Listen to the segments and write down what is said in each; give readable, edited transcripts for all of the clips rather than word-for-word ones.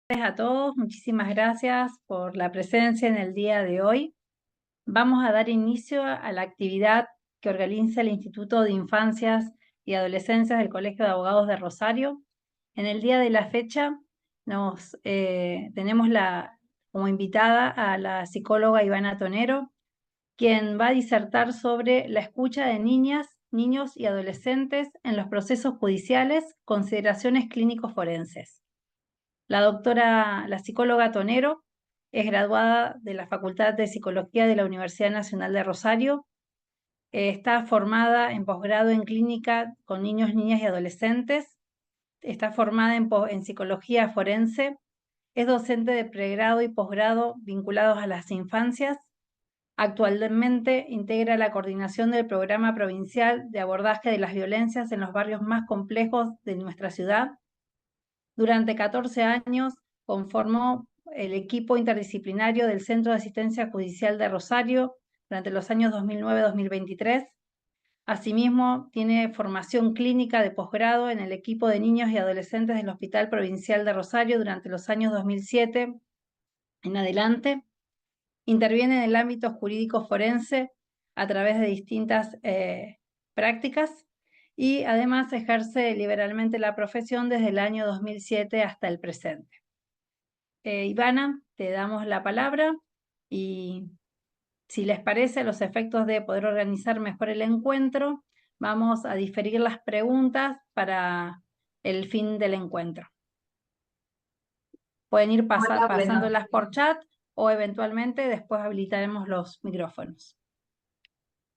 A todos, muchísimas gracias por la presencia en el día de hoy. Vamos a dar inicio a la actividad que organiza el Instituto de Infancias y Adolescencias del Colegio de Abogados de Rosario. En el día de la fecha tenemos como invitada a la psicóloga Ivana Tonero, quien va a disertar sobre la escucha de niñas, niños y adolescentes en los procesos judiciales, consideraciones clínicos forenses. La psicóloga Tonero es graduada de la Facultad de Psicología de la Universidad Nacional de Rosario. Está formada en posgrado en clínica con niños, niñas y adolescentes. Está formada en psicología forense. Es docente de pregrado y posgrado vinculados a las infancias. Actualmente integra la coordinación del Programa Provincial de Abordaje de las Violencias en los barrios más complejos de nuestra ciudad. Durante 14 años conformó el equipo interdisciplinario del Centro de Asistencia Judicial de Rosario durante los años 2009-2023. Asimismo, tiene formación clínica de posgrado en el equipo de niños y adolescentes del Hospital Provincial de Rosario durante los años 2007 en adelante. Interviene en el ámbito jurídico forense a través de distintas prácticas y además ejerce liberalmente la profesión desde el año 2007 hasta el presente. Ivana, te damos la palabra y si les parece, a los efectos de poder organizar mejor el encuentro, vamos a diferir las preguntas para el fin del encuentro. Pueden ir pasándolas por chat o eventualmente después habilitaremos los micrófonos.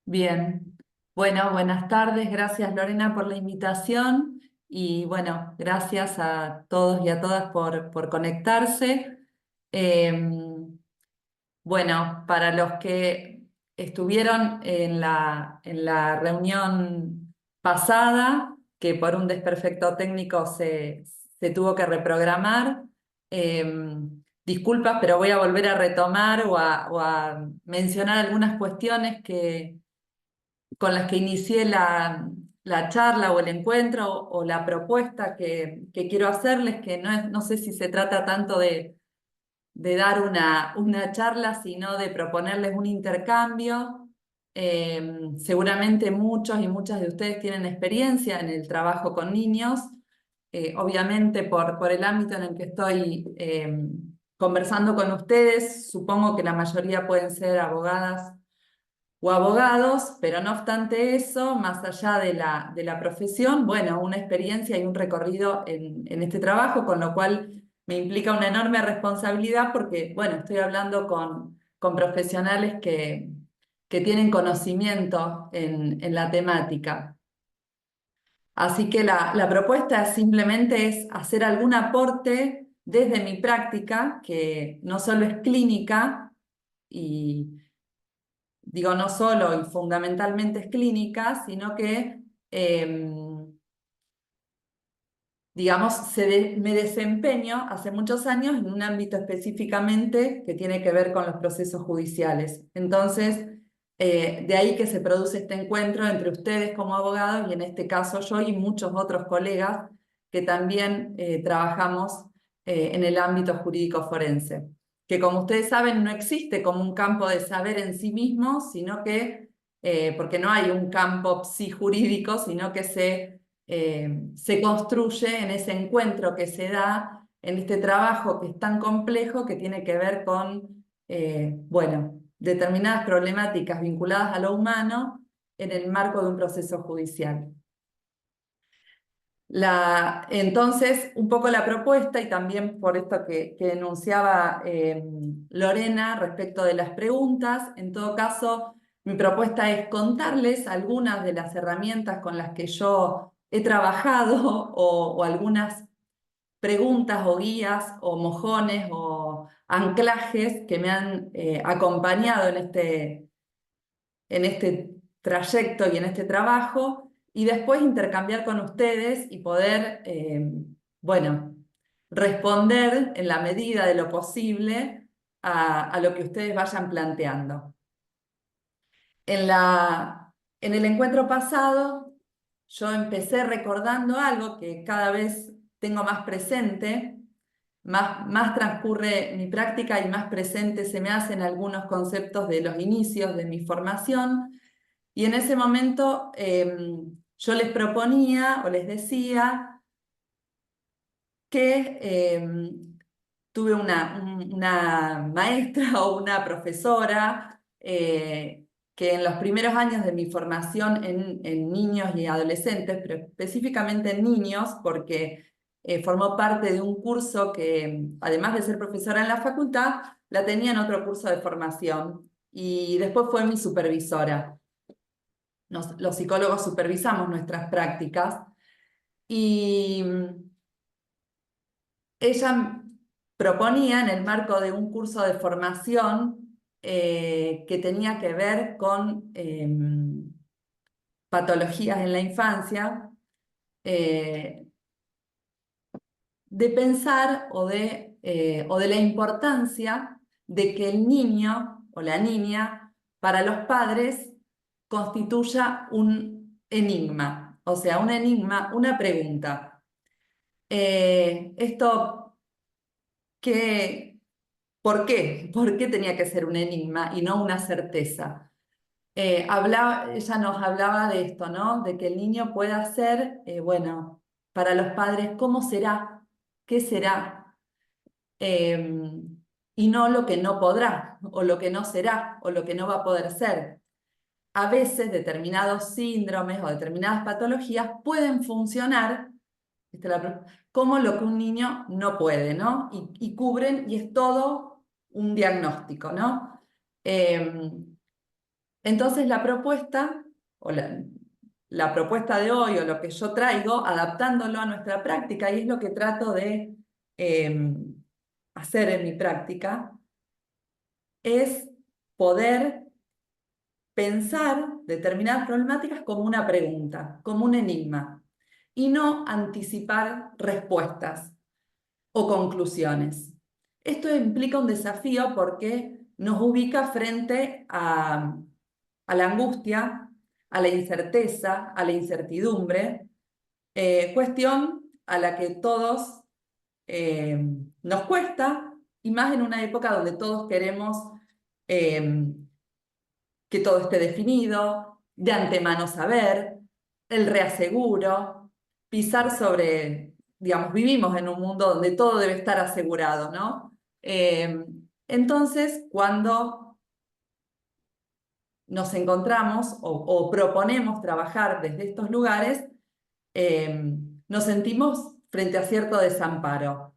Bien, bueno, buenas tardes, gracias Lorena por la invitación y bueno, gracias a todos y a todas por conectarse. Bueno, para los que estuvieron en la reunión pasada, que por un desperfecto técnico se tuvo que reprogramar, disculpas, pero voy a volver a retomar o a mencionar algunas cuestiones con las que inicié la charla o el encuentro o la propuesta que quiero hacerles, que no sé si se trata tanto de dar una charla, sino de proponerles un intercambio. Seguramente muchos y muchas de ustedes tienen experiencia en el trabajo con niños. Obviamente por el ámbito en el que estoy conversando con ustedes, supongo que la mayoría pueden ser abogadas o abogados, pero no obstante eso, más allá de la profesión, bueno, una experiencia y un recorrido en este trabajo, con lo cual me implica una enorme responsabilidad porque, bueno, estoy hablando con profesionales que tienen conocimiento en la temática. Así que la propuesta simplemente es hacer algún aporte desde mi práctica, que no solo es clínica, y digo no solo y fundamentalmente es clínica, sino que, digamos, me desempeño hace muchos años en un ámbito específicamente que tiene que ver con los procesos judiciales. Entonces, de ahí que se produce este encuentro entre ustedes como abogados y en este caso yo y muchos otros colegas que también trabajamos en el ámbito jurídico forense, que como ustedes saben no existe como un campo de saber en sí mismo, sino que, porque no hay un campo psijurídico, sino que se construye en ese encuentro que se da en este trabajo que es tan complejo, que tiene que ver con, bueno, determinadas problemáticas vinculadas a lo humano en el marco de un proceso judicial. Entonces, un poco la propuesta, y también por esto que enunciaba Lorena respecto de las preguntas, en todo caso, mi propuesta es contarles algunas de las herramientas con las que yo he trabajado o algunas preguntas o guías o mojones o anclajes que me han acompañado en este trayecto y en este trabajo, y después intercambiar con ustedes y poder, bueno, responder en la medida de lo posible a lo que ustedes vayan planteando. En el encuentro pasado, yo empecé recordando algo que cada vez tengo más presente más transcurre mi práctica y más presente se me hacen algunos conceptos de los inicios de mi formación. Y en ese momento yo les proponía o les decía que tuve una maestra o una profesora que en los primeros años de mi formación en niños y adolescentes, pero específicamente en niños, porque formó parte de un curso que, además de ser profesora en la facultad, la tenía en otro curso de formación y después fue mi supervisora. Los psicólogos supervisamos nuestras prácticas y ella proponía en el marco de un curso de formación que tenía que ver con patologías en la infancia, eh, de pensar o de la importancia de que el niño o la niña para los padres constituya un enigma, o sea, un enigma, una pregunta. Esto que, ¿por qué? ¿Por qué tenía que ser un enigma y no una certeza? Ella nos hablaba de esto, ¿no? De que el niño pueda ser, bueno, para los padres, ¿cómo será? ¿Qué será? Y no lo que no podrá, o lo que no será, o lo que no va a poder ser. A veces determinados síndromes o determinadas patologías pueden funcionar, ¿viste? Como lo que un niño no puede, ¿no? Y cubren, y es todo un diagnóstico, ¿no? Entonces la propuesta, o la propuesta de hoy, o lo que yo traigo, adaptándolo a nuestra práctica, y es lo que trato de hacer en mi práctica, es poder pensar determinadas problemáticas como una pregunta, como un enigma, y no anticipar respuestas o conclusiones. Esto implica un desafío porque nos ubica frente a la angustia, a la incerteza, a la incertidumbre, cuestión a la que todos nos cuesta, y más en una época donde todos queremos eh, que todo esté definido, de antemano saber, el reaseguro, pisar sobre, digamos, vivimos en un mundo donde todo debe estar asegurado, ¿no? Entonces, cuando nos encontramos o proponemos trabajar desde estos lugares, nos sentimos frente a cierto desamparo.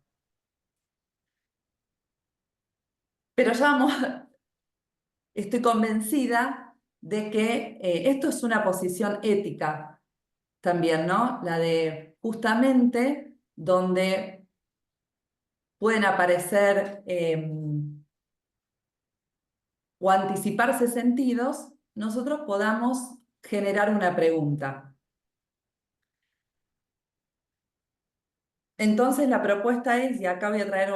Pero ya vamos, estoy convencida de que esto es una posición ética también, ¿no? La de justamente donde pueden aparecer o anticiparse sentidos, nosotros podamos generar una pregunta. Entonces la propuesta es, y acá voy a traer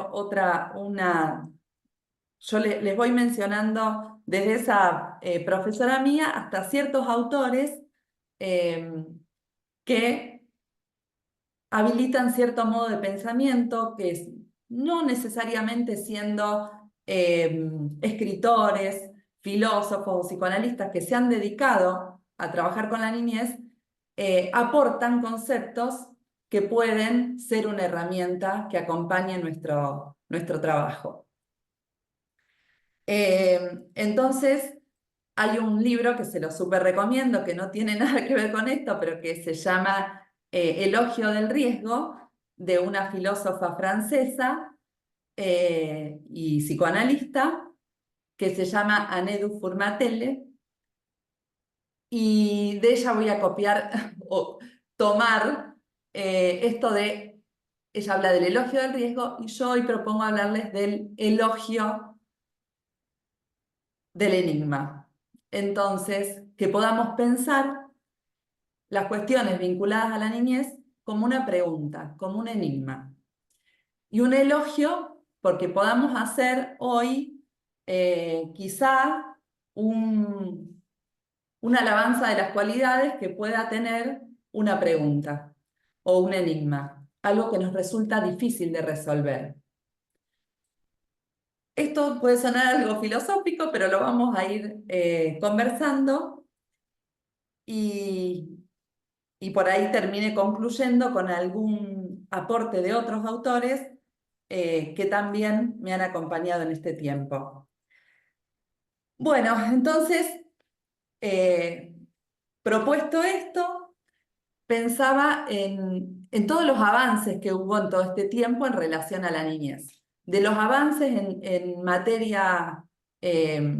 yo les voy mencionando desde esa profesora mía hasta ciertos autores que habilitan cierto modo de pensamiento que no necesariamente siendo escritores, filósofos o psicoanalistas que se han dedicado a trabajar con la niñez, aportan conceptos que pueden ser una herramienta que acompañe nuestro trabajo. Entonces, hay un libro que se lo súper recomiendo, que no tiene nada que ver con esto, pero que se llama Elogio del riesgo, de una filósofa francesa y psicoanalista, que se llama Anedu Furmatelle, y de ella voy a copiar o tomar esto de, ella habla del elogio del riesgo, y yo hoy propongo hablarles del elogio del enigma. Entonces, que podamos pensar las cuestiones vinculadas a la niñez como una pregunta, como un enigma. Y un elogio porque podamos hacer hoy quizá una alabanza de las cualidades que pueda tener una pregunta o un enigma, algo que nos resulta difícil de resolver. Esto puede sonar algo filosófico, pero lo vamos a ir conversando y, y por ahí termine concluyendo con algún aporte de otros autores que también me han acompañado en este tiempo. Bueno, entonces, eh, propuesto esto, pensaba en todos los avances que hubo en todo este tiempo en relación a la niñez. De los avances en materia eh,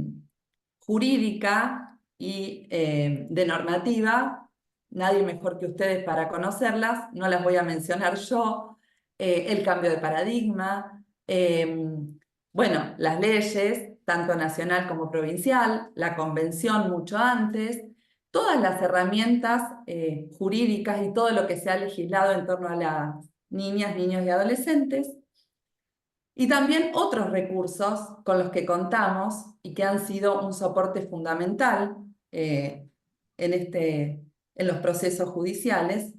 jurídica y de normativa, nadie mejor que ustedes para conocerlas, no las voy a mencionar yo, el cambio de paradigma, bueno, las leyes, tanto nacional como provincial, la convención mucho antes, todas las herramientas jurídicas y todo lo que se ha legislado en torno a las niñas, niños y adolescentes, y también otros recursos con los que contamos y que han sido un soporte fundamental en los procesos judiciales.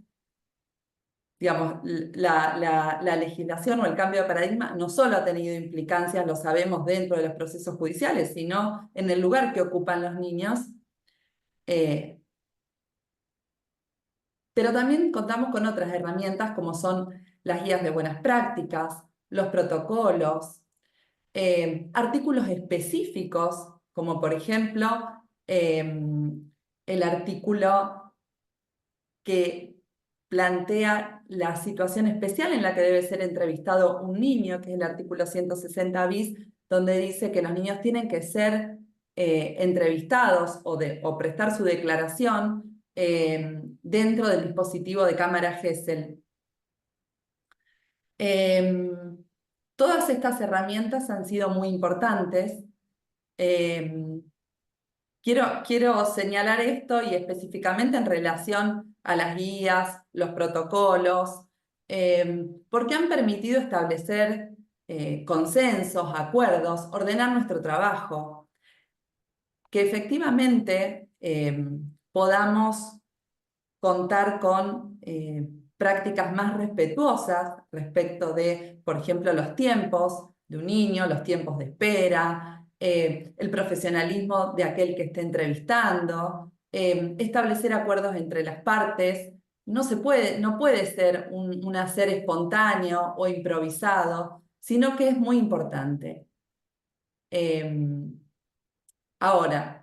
Digamos, la legislación o el cambio de paradigma no solo ha tenido implicancias, lo sabemos, dentro de los procesos judiciales, sino en el lugar que ocupan los niños. eh, Pero también contamos con otras herramientas como son las guías de buenas prácticas, los protocolos, artículos específicos, como por ejemplo el artículo que plantea la situación especial en la que debe ser entrevistado un niño, que es el artículo 160 bis, donde dice que los niños tienen que ser entrevistados o prestar su declaración dentro del dispositivo de cámara Gesell. Todas estas herramientas han sido muy importantes. Quiero señalar esto y específicamente en relación a las guías, los protocolos, porque han permitido establecer consensos, acuerdos, ordenar nuestro trabajo, que efectivamente podamos contar con prácticas más respetuosas respecto de, por ejemplo, los tiempos de un niño, los tiempos de espera, el profesionalismo de aquel que esté entrevistando, establecer acuerdos entre las partes. No puede ser un hacer espontáneo o improvisado, sino que es muy importante. Ahora,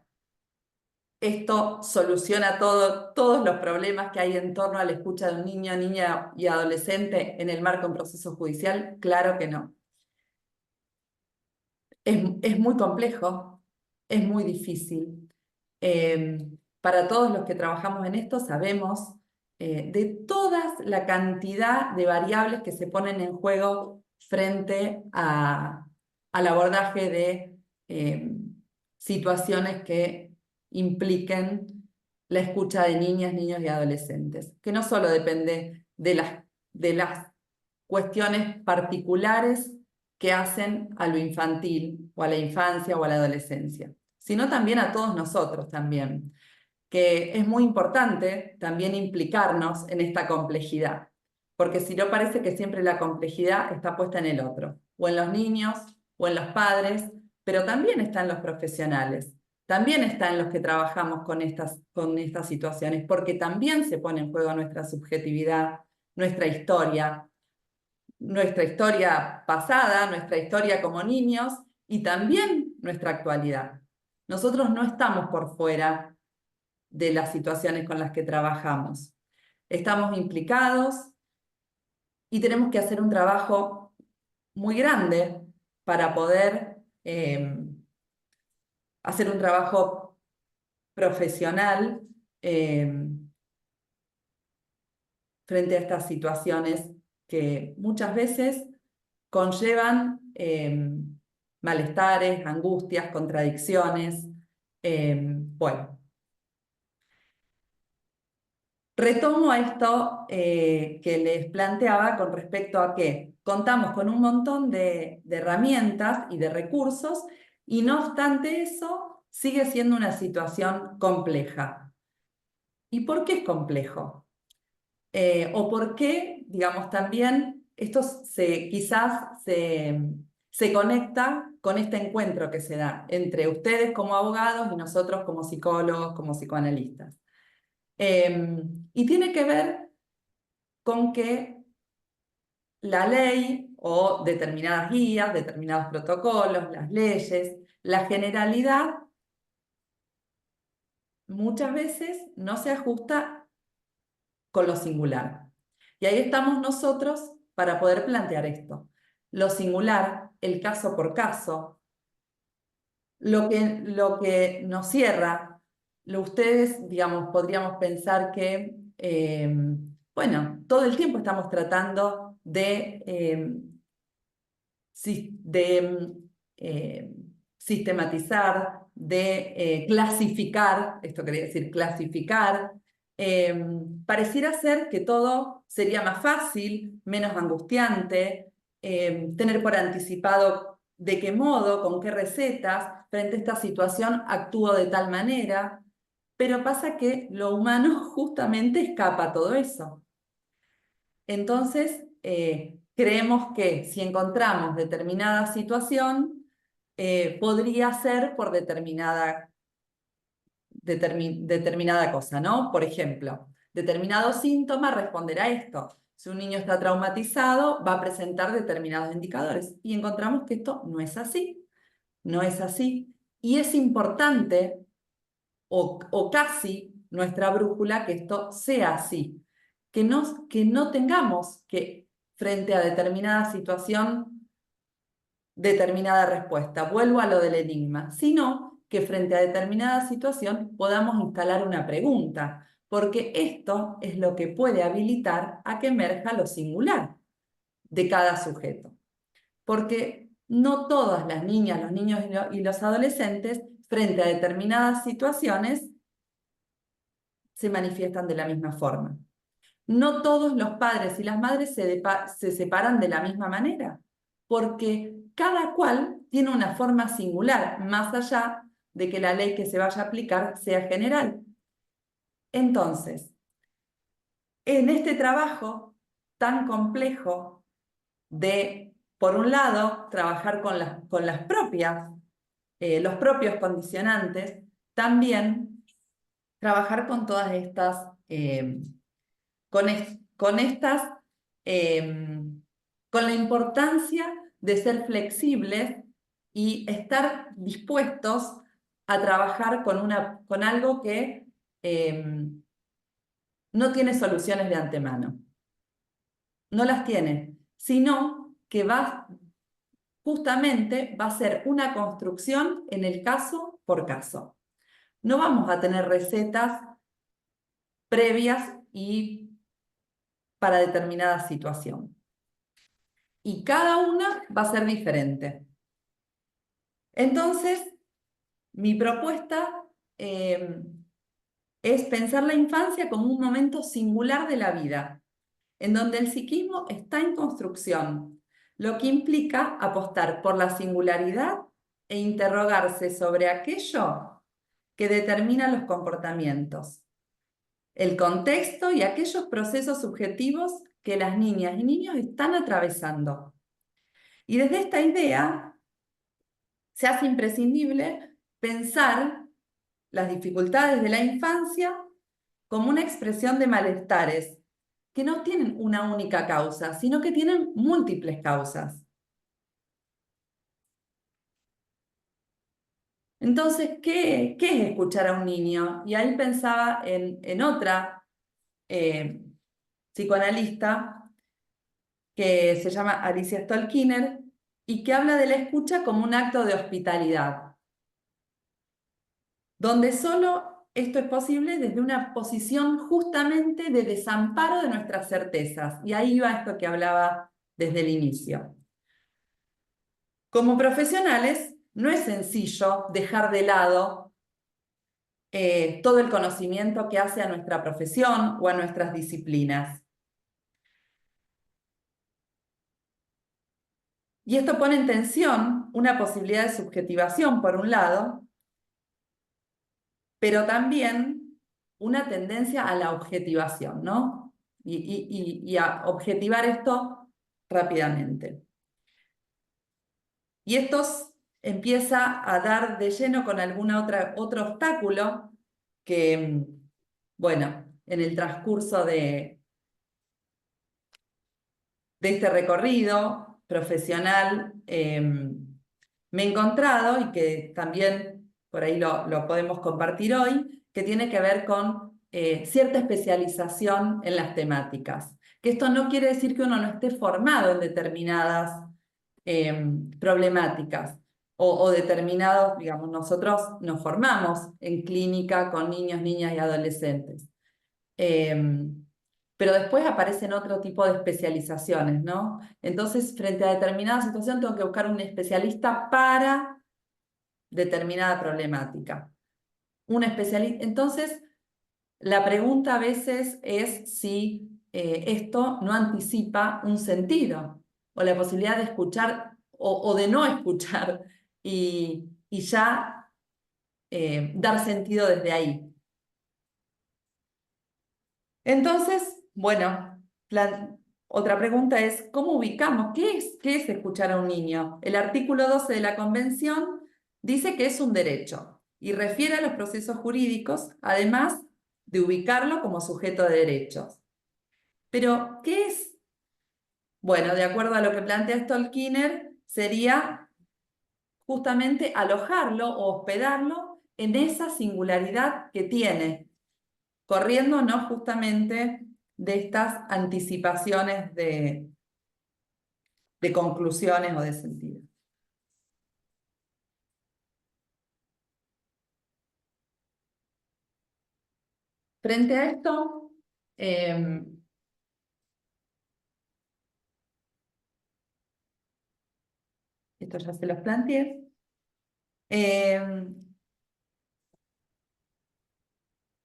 esto soluciona todos los problemas que hay en torno a la escucha de un niño, niña y adolescente en el marco de un proceso judicial. Claro que no. Es muy complejo, es muy difícil. Para todos los que trabajamos en esto sabemos de toda la cantidad de variables que se ponen en juego frente al abordaje de situaciones que impliquen la escucha de niñas, niños y adolescentes, que no solo depende de las cuestiones particulares que hacen a lo infantil o a la infancia o a la adolescencia, sino también a todos nosotros también, que es muy importante también implicarnos en esta complejidad, porque si no parece que siempre la complejidad está puesta en el otro, o en los niños, o en los padres, pero también está en los profesionales, también está en los que trabajamos con estas situaciones, porque también se pone en juego nuestra subjetividad, nuestra historia pasada, nuestra historia como niños y también nuestra actualidad. Nosotros no estamos por fuera de las situaciones con las que trabajamos. Estamos implicados y tenemos que hacer un trabajo muy grande para poder hacer un trabajo profesional frente a estas situaciones que muchas veces conllevan malestares, angustias, contradicciones. Bueno, retomo esto que les planteaba con respecto a que contamos con un montón de herramientas y de recursos y no obstante eso sigue siendo una situación compleja. ¿Y por qué es complejo? O por qué, digamos, también esto quizás se se conecta con este encuentro que se da entre ustedes como abogados y nosotros como psicólogos, como psicoanalistas. Y tiene que ver con que la ley o determinadas guías, determinados protocolos, las leyes, la generalidad, muchas veces no se ajusta con lo singular. Y ahí estamos nosotros para poder plantear esto. Lo singular, el caso por caso, lo que nos cierra, ustedes, digamos, podríamos pensar que, bueno, todo el tiempo estamos tratando de sistematizar, de clasificar, esto quería decir clasificar, pareciera ser que todo sería más fácil, menos angustiante, tener por anticipado de qué modo, con qué recetas, frente a esta situación actúo de tal manera, pero pasa que lo humano justamente escapa a todo eso. Entonces, creemos que si encontramos determinada situación, podría ser por determinada cosa, ¿no? Por ejemplo, determinado síntoma responderá a esto. Si un niño está traumatizado, va a presentar determinados indicadores. Y encontramos que esto no es así, no es así. Y es importante, o casi nuestra brújula, que esto sea así. Que no tengamos que, frente a determinada situación, determinada respuesta. Vuelvo a lo del enigma, sino que frente a determinada situación podamos instalar una pregunta, porque esto es lo que puede habilitar a que emerja lo singular de cada sujeto. Porque no todas las niñas, los niños y los adolescentes, frente a determinadas situaciones, se manifiestan de la misma forma. No todos los padres y las madres se separan de la misma manera, porque cada cual tiene una forma singular, más allá de que la ley que se vaya a aplicar sea general. Entonces, en este trabajo tan complejo de, por un lado, trabajar con las propias, los propios condicionantes, también trabajar con todas estas con estas, con la importancia de ser flexibles y estar dispuestos a trabajar con algo que no tiene soluciones de antemano. No las tiene, sino que justamente va a ser una construcción en el caso por caso. No vamos a tener recetas previas y para determinada situación. Y cada una va a ser diferente. Entonces, mi propuesta es pensar la infancia como un momento singular de la vida, en donde el psiquismo está en construcción, lo que implica apostar por la singularidad e interrogarse sobre aquello que determina los comportamientos, el contexto y aquellos procesos subjetivos que las niñas y niños están atravesando. Y desde esta idea se hace imprescindible pensar las dificultades de la infancia como una expresión de malestares que no tienen una única causa, sino que tienen múltiples causas. Entonces, ¿qué es escuchar a un niño? Y ahí pensaba en otra psicoanalista que se llama Alicia Stolkiner y que habla de la escucha como un acto de hospitalidad, donde solo esto es posible desde una posición justamente de desamparo de nuestras certezas. Y ahí va esto que hablaba desde el inicio. Como profesionales, no es sencillo dejar de lado todo el conocimiento que hace a nuestra profesión o a nuestras disciplinas. Y esto pone en tensión una posibilidad de subjetivación, por un lado, pero también una tendencia a la objetivación, ¿no? Y a objetivar esto rápidamente. Y esto empieza a dar de lleno con otro obstáculo que, bueno, en el transcurso de este recorrido profesional me he encontrado y que también por ahí lo podemos compartir hoy, que tiene que ver con cierta especialización en las temáticas. Que esto no quiere decir que uno no esté formado en determinadas problemáticas o determinados, digamos, nosotros nos formamos en clínica con niños, niñas y adolescentes. Pero después aparecen otro tipo de especializaciones, ¿no? Entonces, frente a determinada situación, tengo que buscar un especialista para determinada problemática. Un especialista. Entonces, la pregunta a veces es si esto no anticipa un sentido o la posibilidad de escuchar o de no escuchar y ya dar sentido desde ahí. Entonces, bueno, otra pregunta es, ¿cómo ubicamos? ¿Qué es escuchar a un niño? El artículo 12 de la Convención dice que es un derecho y refiere a los procesos jurídicos, además de ubicarlo como sujeto de derechos. Pero, ¿qué es? Bueno, de acuerdo a lo que plantea Stolkiner, sería justamente alojarlo o hospedarlo en esa singularidad que tiene, corriéndonos justamente de estas anticipaciones de conclusiones o de sentido. Frente a esto, esto ya se los planteé,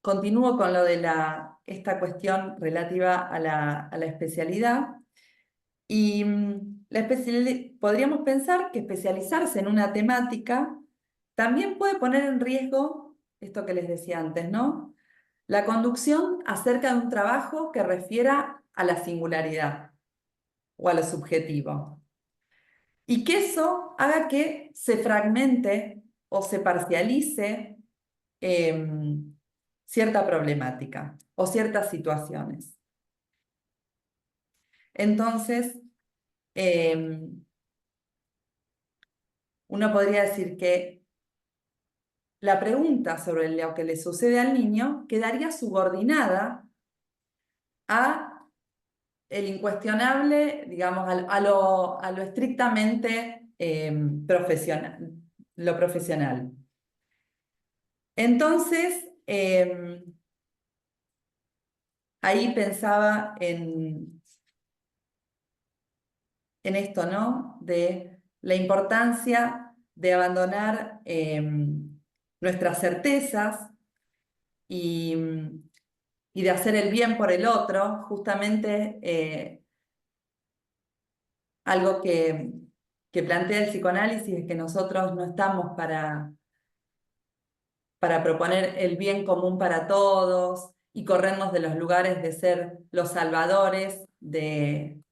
continúo con lo de esta cuestión relativa a la especialidad. Y podríamos pensar que especializarse en una temática también puede poner en riesgo esto que les decía antes, ¿no? La conducción acerca de un trabajo que refiera a la singularidad o a lo subjetivo. Y que eso haga que se fragmente o se parcialice cierta problemática o ciertas situaciones. Entonces, uno podría decir que la pregunta sobre lo que le sucede al niño quedaría subordinada a el incuestionable, digamos, a lo estrictamente profesional, lo profesional. Entonces, ahí pensaba en esto, ¿no? De la importancia de abandonar nuestras certezas y, y de hacer el bien por el otro, justamente algo que plantea el psicoanálisis es que nosotros no estamos para proponer el bien común para todos y corrernos de los lugares de ser los salvadores de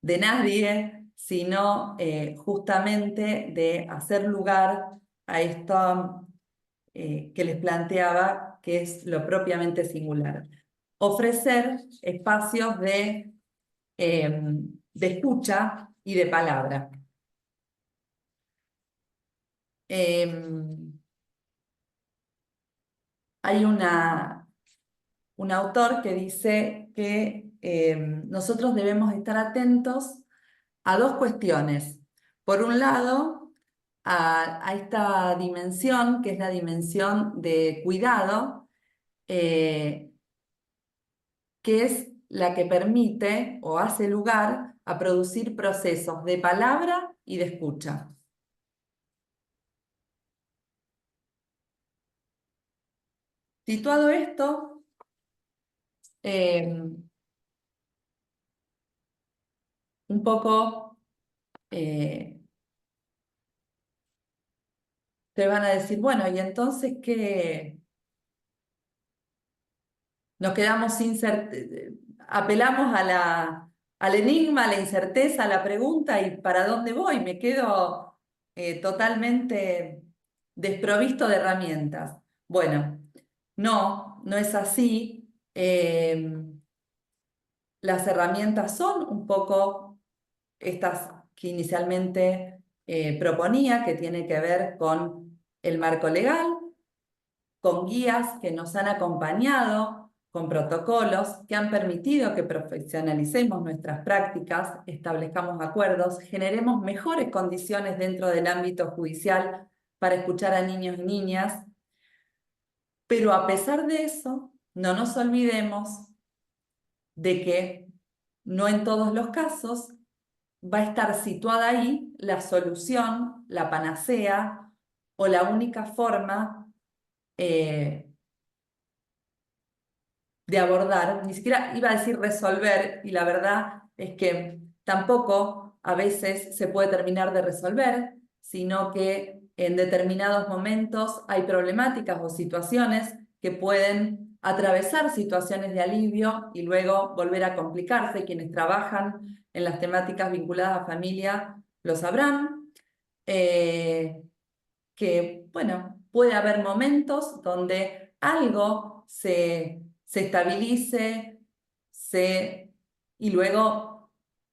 nadie, sino justamente de hacer lugar a esto que les planteaba, que es lo propiamente singular. Ofrecer espacios de escucha y de palabra. Hay un autor que dice que nosotros debemos estar atentos a dos cuestiones. Por un lado, a esta dimensión, que es la dimensión de cuidado, que es la que permite o hace lugar a producir procesos de palabra y de escucha. Situado esto, un poco te van a decir, bueno, ¿y entonces qué? Nos quedamos sin apelamos al enigma, a la incerteza, a la pregunta y ¿para dónde voy? Me quedo totalmente desprovisto de herramientas. Bueno, no es así. Las herramientas son un poco estas que inicialmente proponía, que tiene que ver con el marco legal, con guías que nos han acompañado, con protocolos que han permitido que profesionalicemos nuestras prácticas, establezcamos acuerdos, generemos mejores condiciones dentro del ámbito judicial para escuchar a niños y niñas. Pero a pesar de eso, no nos olvidemos de que no en todos los casos va a estar situada ahí la solución, la panacea o la única forma de abordar, ni siquiera iba a decir resolver, y la verdad es que tampoco a veces se puede terminar de resolver, sino que en determinados momentos hay problemáticas o situaciones que pueden atravesar situaciones de alivio y luego volver a complicarse. Quienes trabajan en las temáticas vinculadas a familia lo sabrán. Que, bueno, puede haber momentos donde algo se estabilice y luego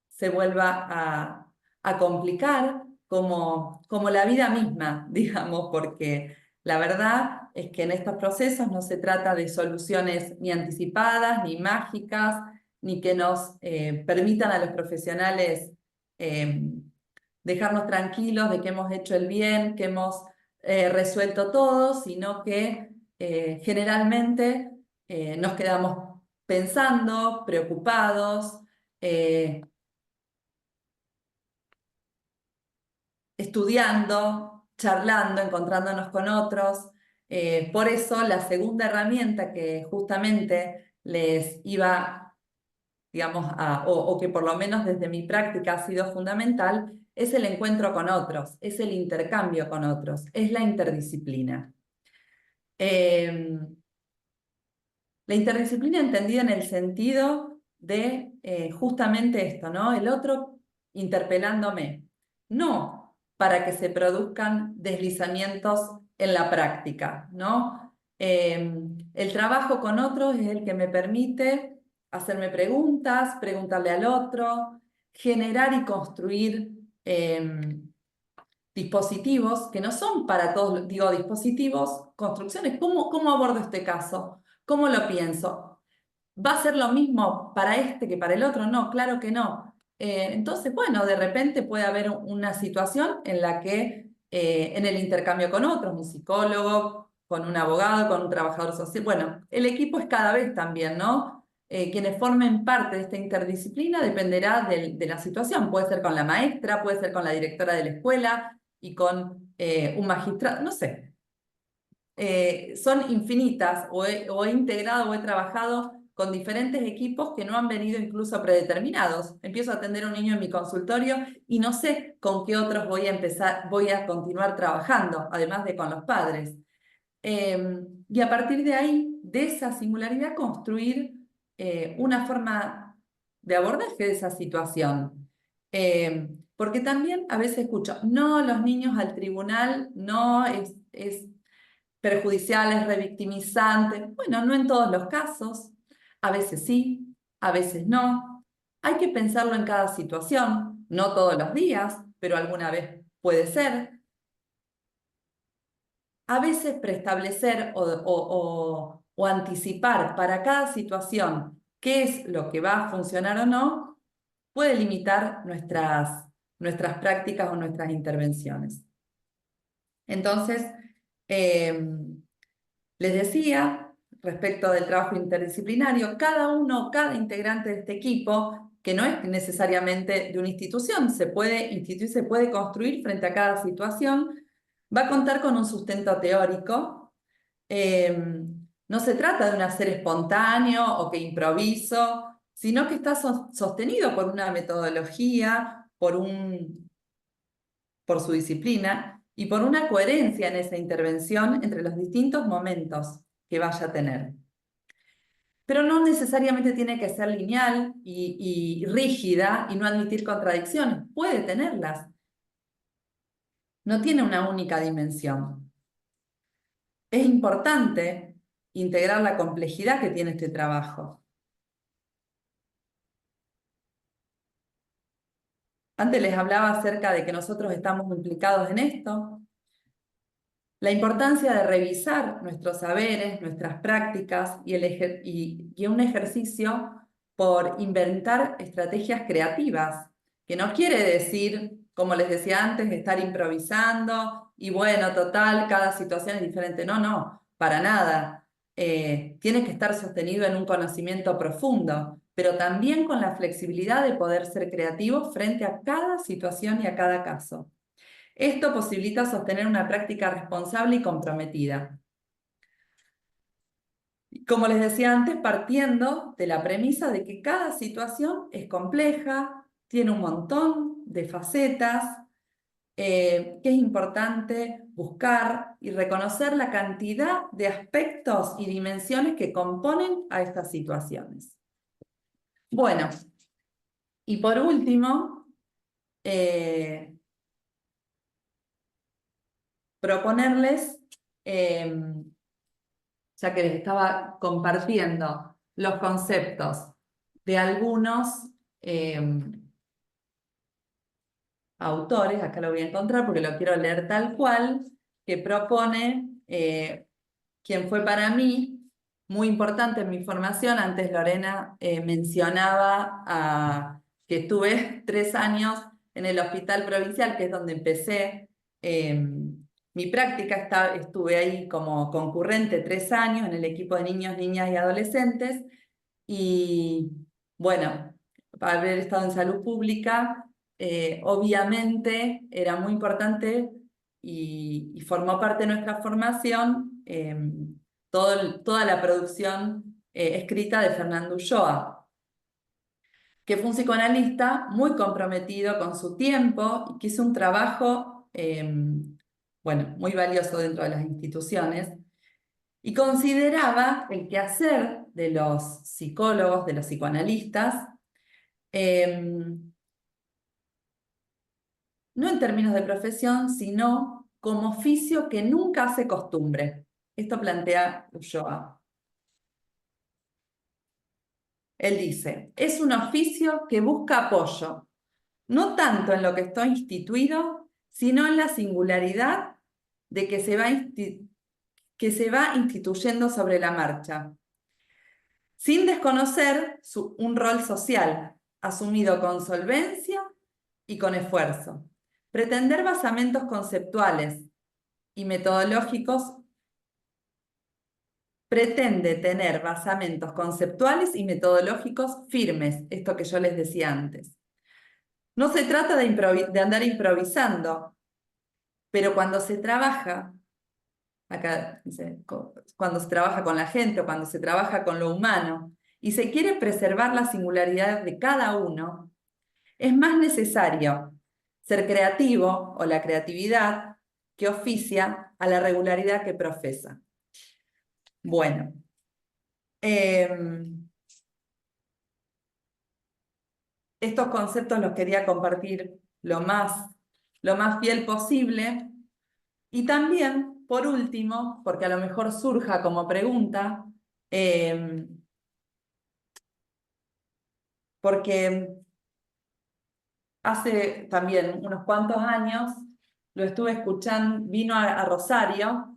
se vuelva a complicar como la vida misma, digamos, porque la verdad es que en estos procesos no se trata de soluciones ni anticipadas, ni mágicas, ni que nos permitan a los profesionales dejarnos tranquilos de que hemos hecho el bien, que hemos resuelto todo, sino que generalmente nos quedamos pensando, preocupados, estudiando, charlando, encontrándonos con otros. Por eso la segunda herramienta que justamente les iba, digamos, o que por lo menos desde mi práctica ha sido fundamental, es el encuentro con otros, es el intercambio con otros, es la interdisciplina. La interdisciplina entendida en el sentido de justamente esto, ¿no? El otro interpelándome, no para que se produzcan deslizamientos en la práctica, ¿no? El trabajo con otros es el que me permite hacerme preguntas, preguntarle al otro, generar y construir dispositivos que no son para todos, digo, dispositivos, construcciones. ¿Cómo abordo este caso? ¿Cómo lo pienso? ¿Va a ser lo mismo para este que para el otro? No, claro que no. Entonces, bueno, de repente puede haber una situación en la que en el intercambio con otros, un psicólogo, con un abogado, con un trabajador social, bueno, el equipo es cada vez también, ¿no? Quienes formen parte de esta interdisciplina dependerá de la situación. Puede ser con la maestra, puede ser con la directora de la escuela y con un magistrado, no sé. Son infinitas, o he integrado o he trabajado con diferentes equipos que no han venido incluso predeterminados. Empiezo a atender a un niño en mi consultorio y no sé con qué otros voy a continuar trabajando, además de con los padres. Y a partir de ahí, de esa singularidad, construir una forma de abordaje de esa situación. Porque también a veces escucho, no, los niños al tribunal no es perjudicial, es revictimizante. Bueno, no en todos los casos, a veces sí, a veces no. Hay que pensarlo en cada situación, no todos los días, pero alguna vez puede ser. A veces preestablecer o anticipar para cada situación qué es lo que va a funcionar o no, puede limitar nuestras prácticas o nuestras intervenciones. Entonces, les decía, respecto del trabajo interdisciplinario, cada integrante de este equipo, que no es necesariamente de una institución, se puede instituir, se puede construir frente a cada situación, va a contar con un sustento teórico. No se trata de un hacer espontáneo o que improviso, sino que está sostenido por una metodología, por su disciplina y por una coherencia en esa intervención entre los distintos momentos que vaya a tener. pero no necesariamente tiene que ser lineal y rígida y no admitir contradicciones. Puede tenerlas. No tiene una única dimensión. Es importante integrar la complejidad que tiene este trabajo. Antes les hablaba acerca de que nosotros estamos implicados en esto. La importancia de revisar nuestros saberes, nuestras prácticas y un ejercicio por inventar estrategias creativas, que no quiere decir, como les decía antes, estar improvisando y bueno, total, cada situación es diferente. No, no, para nada. Tiene que estar sostenido en un conocimiento profundo, pero también con la flexibilidad de poder ser creativo frente a cada situación y a cada caso. Esto posibilita sostener una práctica responsable y comprometida. Como les decía antes, partiendo de la premisa de que cada situación es compleja, tiene un montón de facetas, que es importante buscar y reconocer la cantidad de aspectos y dimensiones que componen a estas situaciones. Bueno, y por último, proponerles, ya que les estaba compartiendo los conceptos de algunos autores, acá lo voy a encontrar porque lo quiero leer tal cual, que propone quien fue para mí muy importante en mi formación. Antes Lorena mencionaba que estuve 3 años en el hospital provincial, que es donde empecé mi práctica. Estuve ahí como concurrente 3 años en el equipo de niños, niñas y adolescentes. Y bueno, para haber estado en salud pública, obviamente era muy importante y formó parte de nuestra formación toda la producción escrita de Fernando Ulloa, que fue un psicoanalista muy comprometido con su tiempo y que hizo un trabajo bueno, muy valioso dentro de las instituciones, y consideraba el quehacer de los psicólogos, de los psicoanalistas, no en términos de profesión, sino como oficio que nunca hace costumbre. Esto plantea Ulloa. Él dice, es un oficio que busca apoyo, no tanto en lo que está instituido, sino en la singularidad de que se va instituyendo sobre la marcha, sin desconocer un rol social, asumido con solvencia y con esfuerzo. Pretender basamentos conceptuales y metodológicos pretende tener basamentos conceptuales y metodológicos firmes, esto que yo les decía antes. No se trata de andar improvisando, pero cuando se trabaja, acá dice, cuando se trabaja con la gente o cuando se trabaja con lo humano y se quiere preservar la singularidad de cada uno, es más necesario ser creativo o la creatividad que oficia a la regularidad que profesa. Bueno, estos conceptos los quería compartir lo más fiel posible. Y también, por último, porque a lo mejor surja como pregunta, porque hace también unos cuantos años lo estuve escuchando, vino a Rosario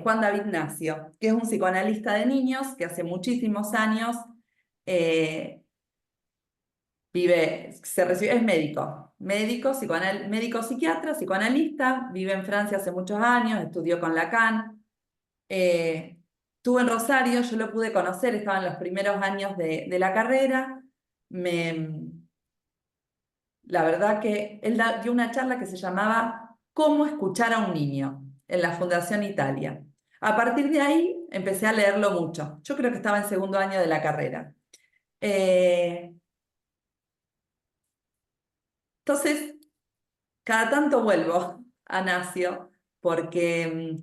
Juan David Ignacio, que es un psicoanalista de niños que hace muchísimos años es médico psiquiatra, psicoanalista, vive en Francia hace muchos años, estudió con Lacan. Estuvo en Rosario, yo lo pude conocer, estaba en los primeros años de la carrera. La verdad que él dio una charla que se llamaba ¿Cómo escuchar a un niño? En la Fundación Italia. A partir de ahí empecé a leerlo mucho. Yo creo que estaba en segundo año de la carrera. Entonces, cada tanto vuelvo a Nacio porque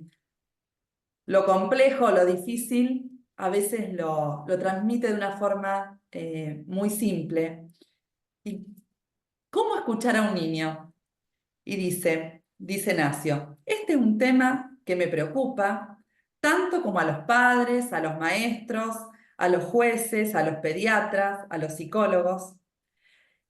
lo complejo, lo difícil, a veces lo transmite de una forma muy simple. ¿Y cómo escuchar a un niño? Y dice Nacio, este es un tema que me preocupa tanto como a los padres, a los maestros, a los jueces, a los pediatras, a los psicólogos.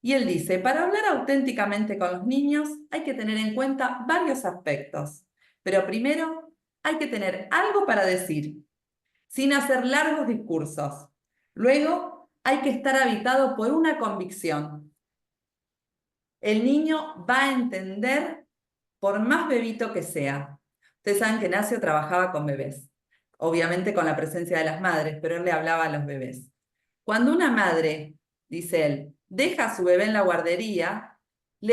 Y él dice, para hablar auténticamente con los niños hay que tener en cuenta varios aspectos, pero primero hay que tener algo para decir, sin hacer largos discursos. Luego hay que estar habitado por una convicción. El niño va a entender por más bebito que sea. Ustedes saben que Nacio trabajaba con bebés, obviamente con la presencia de las madres, pero él le hablaba a los bebés. Cuando una madre, dice él, deja a su bebé en la guardería y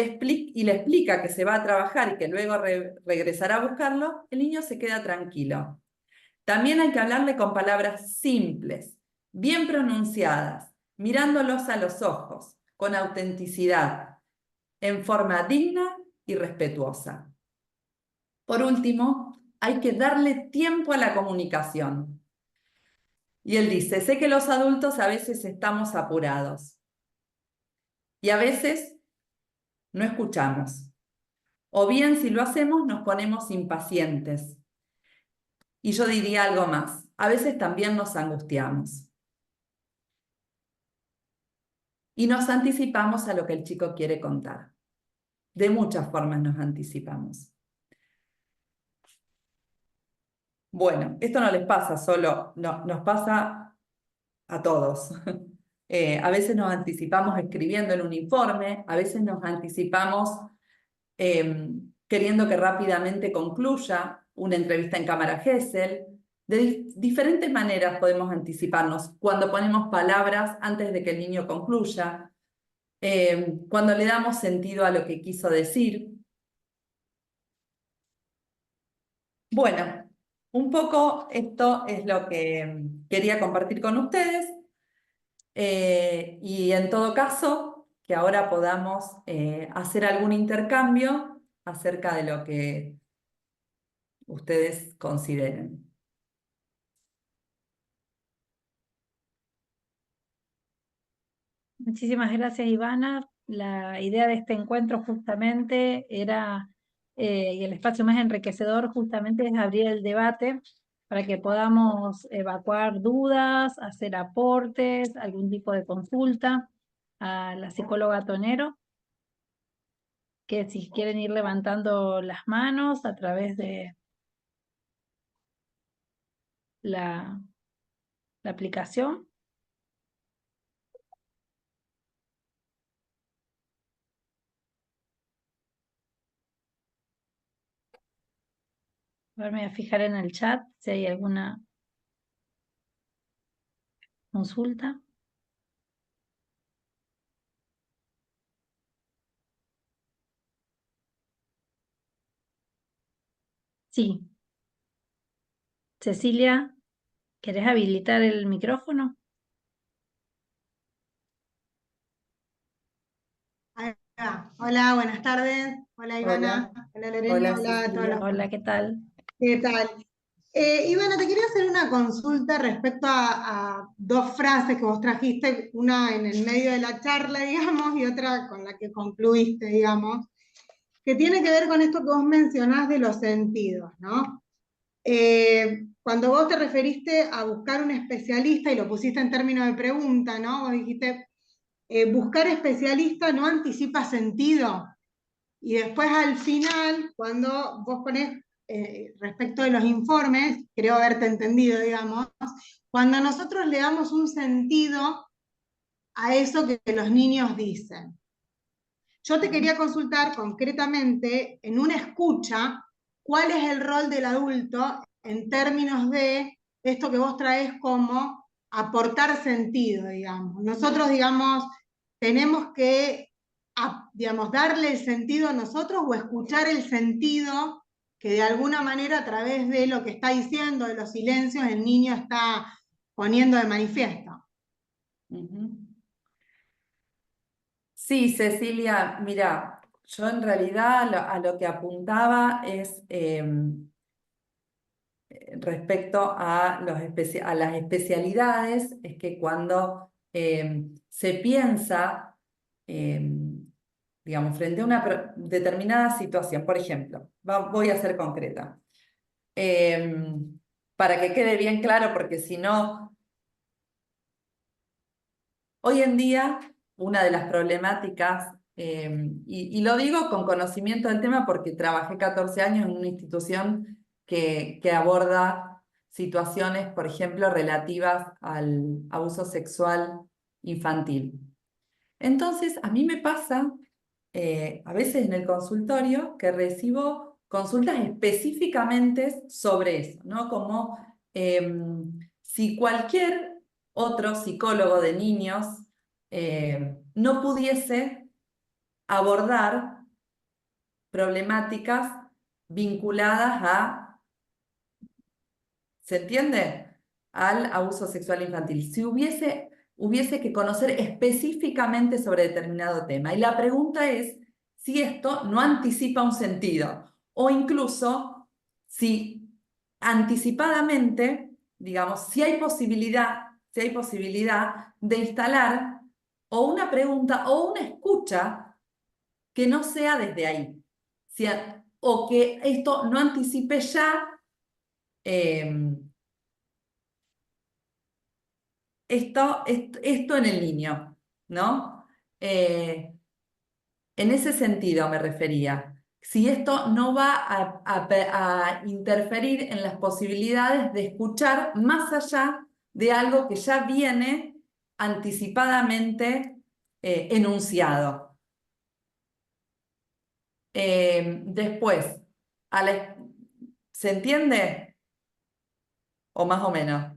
le explica que se va a trabajar y que luego regresará a buscarlo, el niño se queda tranquilo. También hay que hablarle con palabras simples, bien pronunciadas, mirándolos a los ojos, con autenticidad, en forma digna y respetuosa. Por último, hay que darle tiempo a la comunicación. Y él dice, sé que los adultos a veces estamos apurados y a veces no escuchamos. O bien si lo hacemos nos ponemos impacientes. Y yo diría algo más, a veces también nos angustiamos. Y nos anticipamos a lo que el chico quiere contar. De muchas formas nos anticipamos. Bueno, esto no les pasa solo, no, nos pasa a todos. A veces nos anticipamos escribiendo en un informe, a veces nos anticipamos queriendo que rápidamente concluya una entrevista en cámara Gesell. De diferentes maneras podemos anticiparnos cuando ponemos palabras antes de que el niño concluya, cuando le damos sentido a lo que quiso decir. Bueno, un poco esto es lo que quería compartir con ustedes. Y en todo caso, que ahora podamos hacer algún intercambio acerca de lo que ustedes consideren. Muchísimas gracias, Ivana. La idea de este encuentro justamente era, y el espacio más enriquecedor justamente es abrir el debate para que podamos evacuar dudas, hacer aportes, algún tipo de consulta a la psicóloga Tonero, que si quieren ir levantando las manos a través de la aplicación. Ahora me voy a fijar en el chat si hay alguna consulta. Sí. Cecilia, ¿querés habilitar el micrófono? Ahí va. Hola, buenas tardes. Hola Ivana, Hola, hola Lorena, hola hola a todos Cecilia. los Hola, ¿qué tal? ¿Qué tal? Ivana, te quería hacer una consulta respecto a dos frases que vos trajiste, una en el medio de la charla, digamos, y otra con la que concluiste, digamos, que tiene que ver con esto que vos mencionás de los sentidos, ¿no? Cuando vos te referiste a buscar un especialista y lo pusiste en términos de pregunta, ¿no? Vos dijiste, buscar especialista no anticipa sentido. Y después al final, cuando vos ponés respecto de los informes, creo haberte entendido, digamos, cuando nosotros le damos un sentido a eso que los niños dicen. Yo te quería consultar concretamente en una escucha, ¿cuál es el rol del adulto en términos de esto que vos traes como aportar sentido, digamos? Nosotros, digamos, tenemos que, digamos, darle el sentido a nosotros o escuchar el sentido que de alguna manera a través de lo que está diciendo, de los silencios, el niño está poniendo de manifiesto. Sí, Cecilia, mira, yo en realidad a lo que apuntaba es respecto a las especialidades, es que cuando se piensa, digamos, frente a una determinada situación, por ejemplo, voy a ser concreta, para que quede bien claro, porque si no, hoy en día, una de las problemáticas, y lo digo con conocimiento del tema porque trabajé 14 años en una institución que aborda situaciones, por ejemplo, relativas al abuso sexual infantil. Entonces, a mí me pasa, a veces en el consultorio, que recibo consultas específicamente sobre eso, ¿no? Como si cualquier otro psicólogo de niños no pudiese abordar problemáticas vinculadas a, ¿se entiende?, al abuso sexual infantil. Si hubiese que conocer específicamente sobre determinado tema. Y la pregunta es si esto no anticipa un sentido, o incluso si anticipadamente, digamos, si hay posibilidad de instalar o una pregunta o una escucha que no sea desde ahí. O que esto no anticipe ya esto en el niño, ¿no? En ese sentido me refería. Si esto no va a interferir en las posibilidades de escuchar más allá de algo que ya viene anticipadamente enunciado. Después, ¿se entiende? ¿O más o menos?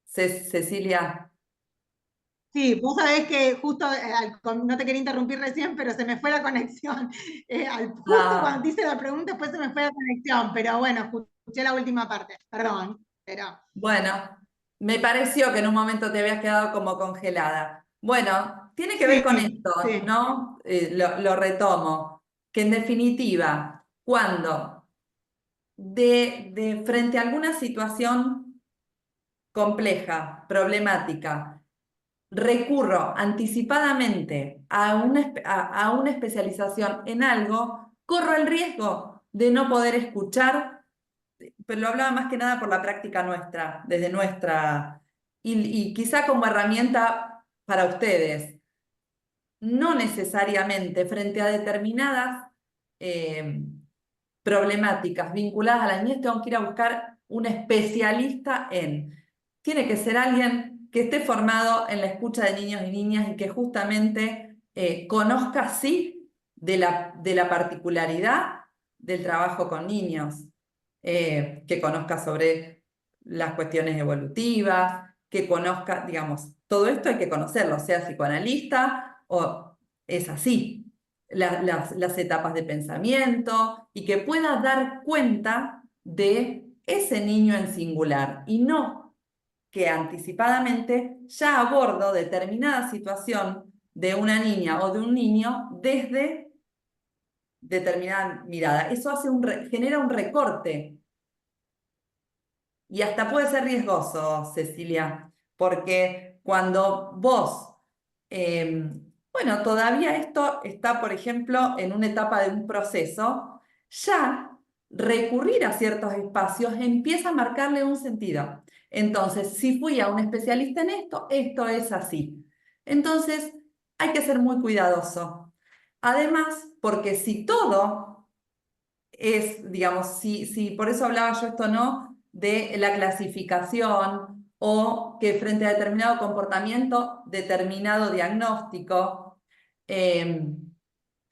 Cecilia. Sí, vos sabés que justo, no te quería interrumpir recién, pero se me fue la conexión. Justo cuando te hice la pregunta, después se me fue la conexión, pero bueno, escuché la última parte, perdón. Pero... Bueno, me pareció que en un momento te habías quedado como congelada. Bueno, tiene que ver Sí, con esto, sí. ¿no? Lo retomo, que en definitiva, cuando frente a alguna situación compleja, problemática, recurro anticipadamente a una especialización en algo, corro el riesgo de no poder escuchar, pero lo hablaba más que nada por la práctica nuestra, desde nuestra, y quizá como herramienta para ustedes, no necesariamente frente a determinadas problemáticas vinculadas a la niñez tengo que ir a buscar un especialista en. Tiene que ser alguien que esté formado en la escucha de niños y niñas y que justamente conozca, sí, de la particularidad del trabajo con niños, que conozca sobre las cuestiones evolutivas, que conozca, digamos, todo esto hay que conocerlo, sea psicoanalista o es así, las etapas de pensamiento y que pueda dar cuenta de ese niño en singular y no que anticipadamente ya abordo determinada situación de una niña o de un niño desde determinada mirada. Eso genera un recorte y hasta puede ser riesgoso, Cecilia, porque cuando vos, bueno, todavía esto está, por ejemplo, en una etapa de un proceso, ya recurrir a ciertos espacios empieza a marcarle un sentido. Entonces, si fui a un especialista en esto, esto es así. Entonces, hay que ser muy cuidadoso. Además, porque si todo es, digamos, si por eso hablaba yo esto, ¿no?, de la clasificación o que frente a determinado comportamiento, determinado diagnóstico,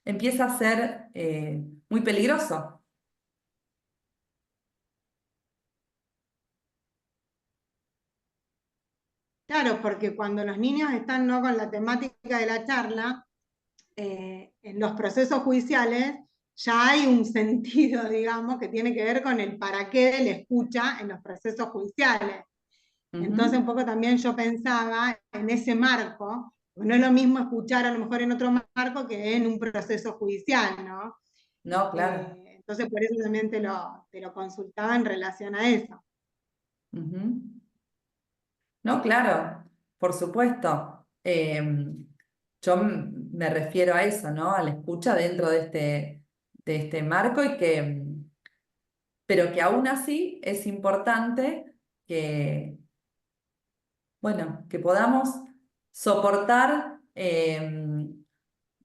empieza a ser muy peligroso. Claro, porque cuando los niños están, ¿no?, con la temática de la charla, en los procesos judiciales ya hay un sentido, digamos, que tiene que ver con el para qué de la escucha en los procesos judiciales. Entonces, un poco también yo pensaba en ese marco, no es lo mismo escuchar a lo mejor en otro marco que en un proceso judicial, ¿no? No, claro. Entonces por eso también te lo consultaba en relación a eso. Ujú. No, claro, por supuesto. Yo me refiero a eso, ¿no? A la escucha dentro de este marco pero que aún así es importante que, bueno, que podamos soportar,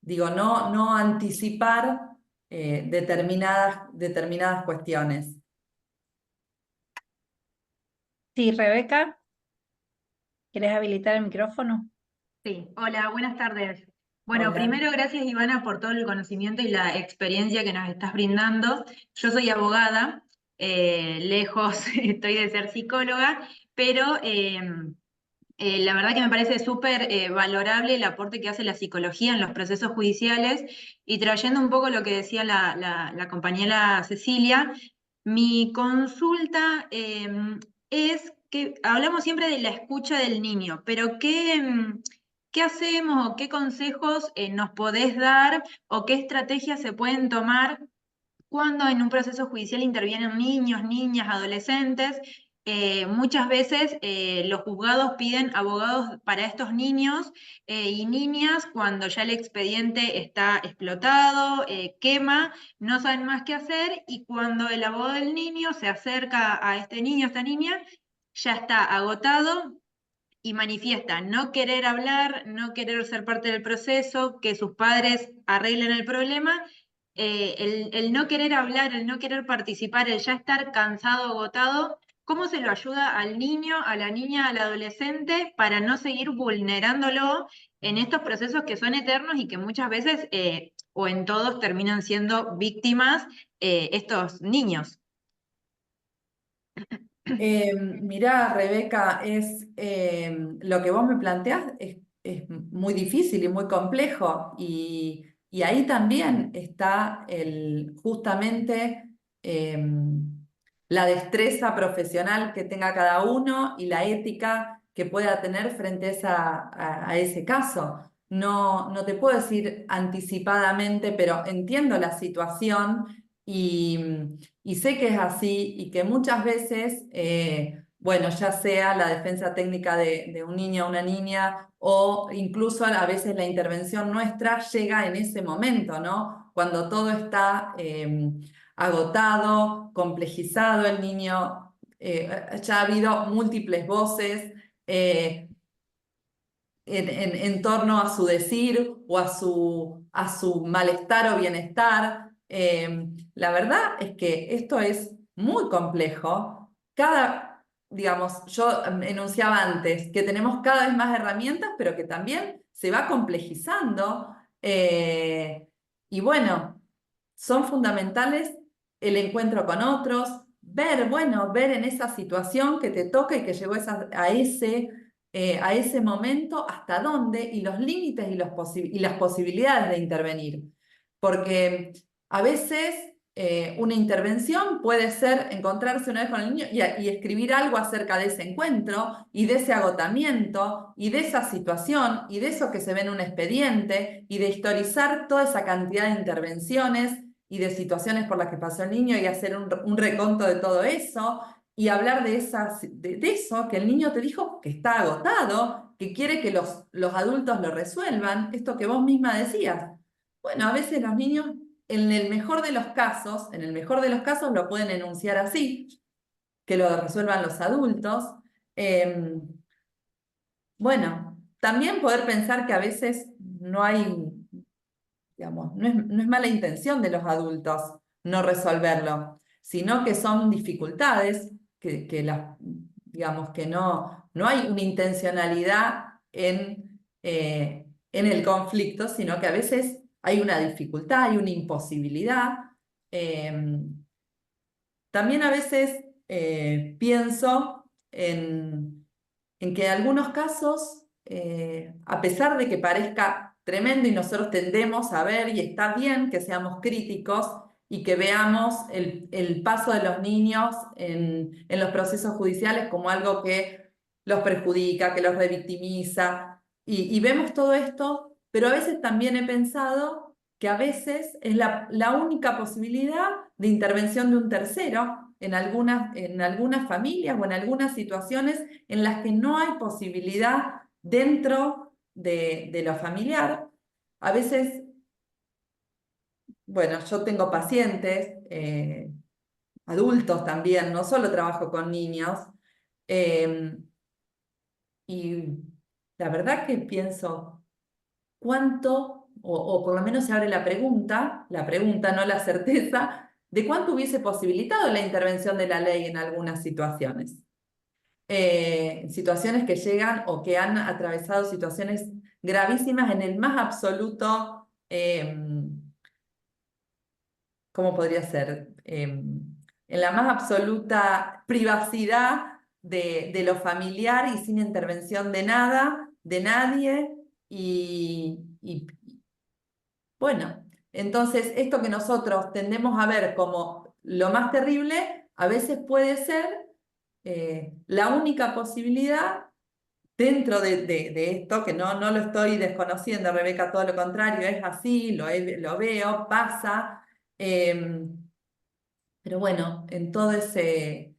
digo, no anticipar determinadas cuestiones. Sí, Rebeca, ¿querés habilitar el micrófono? Sí, hola, buenas tardes. Bueno, Hola. primero gracias Ivana por todo el conocimiento y la experiencia que nos estás brindando. Yo soy abogada, lejos estoy de ser psicóloga, pero la verdad que me parece súper valorable el aporte que hace la psicología en los procesos judiciales y trayendo un poco lo que decía la compañera Cecilia, mi consulta es que hablamos siempre de la escucha del niño, pero ¿qué hacemos o qué consejos nos podés dar o qué estrategias se pueden tomar cuando en un proceso judicial intervienen niños, niñas, adolescentes? Muchas veces los juzgados piden abogados para estos niños y niñas cuando ya el expediente está explotado, quema, no saben más qué hacer y cuando el abogado del niño se acerca a este niño, a esta niña, ya está agotado y manifiesta no querer hablar, no querer ser parte del proceso, que sus padres arreglen el problema, el no querer hablar, el no querer participar, el ya estar cansado, agotado, ¿cómo se lo ayuda al niño, a la niña, al adolescente para no seguir vulnerándolo en estos procesos que son eternos y que muchas veces o en todos terminan siendo víctimas estos niños? Mirá, Rebeca, lo que vos me planteás es muy difícil y muy complejo, y ahí también está justamente la destreza profesional que tenga cada uno y la ética que pueda tener frente a ese caso. No te puedo decir anticipadamente, pero entiendo la situación y sé que es así y que muchas veces, bueno, ya sea la defensa técnica de un niño o una niña o incluso a veces la intervención nuestra llega en ese momento, ¿no? Cuando todo está agotado, complejizado, el niño, ya ha habido múltiples voces. En torno a su decir o a su malestar o bienestar. La verdad es que esto es muy complejo. Digamos, yo enunciaba antes que tenemos cada vez más herramientas, pero que también se va complejizando. Y bueno, son fundamentales el encuentro con otros, ver en esa situación que te toca y que llegó a ese momento hasta dónde y los límites y las posibilidades de intervenir. Porque a veces una intervención puede ser encontrarse una vez con el niño y escribir algo acerca de ese encuentro y de ese agotamiento y de esa situación y de eso que se ve en un expediente y de historizar toda esa cantidad de intervenciones y de situaciones por las que pasó el niño y hacer un reconto de todo eso y hablar de eso, que el niño te dijo que está agotado, que quiere que los adultos lo resuelvan, esto que vos misma decías. Bueno, a veces los niños, en el mejor de los casos lo pueden enunciar así, que lo resuelvan los adultos. Bueno, también poder pensar que a veces no hay, digamos, no es mala intención de los adultos no resolverlo, sino que son dificultades digamos, que no hay una intencionalidad en el conflicto, sino que a veces hay una dificultad, hay una imposibilidad. También a veces pienso en que en algunos casos, a pesar de que parezca tremendo y nosotros tendemos a ver, y está bien que seamos críticos y que veamos el paso de los niños en los procesos judiciales como algo que los perjudica, que los revictimiza, y vemos todo esto, pero a veces también he pensado que a veces es la única posibilidad de intervención de un tercero en algunas familias o en algunas situaciones en las que no hay posibilidad dentro de lo familiar. A veces, bueno, yo tengo pacientes, adultos también, no solo trabajo con niños, y la verdad que pienso, ¿cuánto, o por lo menos se abre la pregunta, no la certeza, de cuánto hubiese posibilitado la intervención de la ley en algunas situaciones? Situaciones que llegan o que han atravesado situaciones gravísimas en el más absoluto, ¿cómo podría ser? En la más absoluta privacidad de lo familiar y sin intervención de nada, de nadie, y bueno, entonces esto que nosotros tendemos a ver como lo más terrible, a veces puede ser la única posibilidad dentro de esto, que no lo estoy desconociendo, Rebeca, todo lo contrario, es así, lo veo, pasa, pero bueno, en todo ese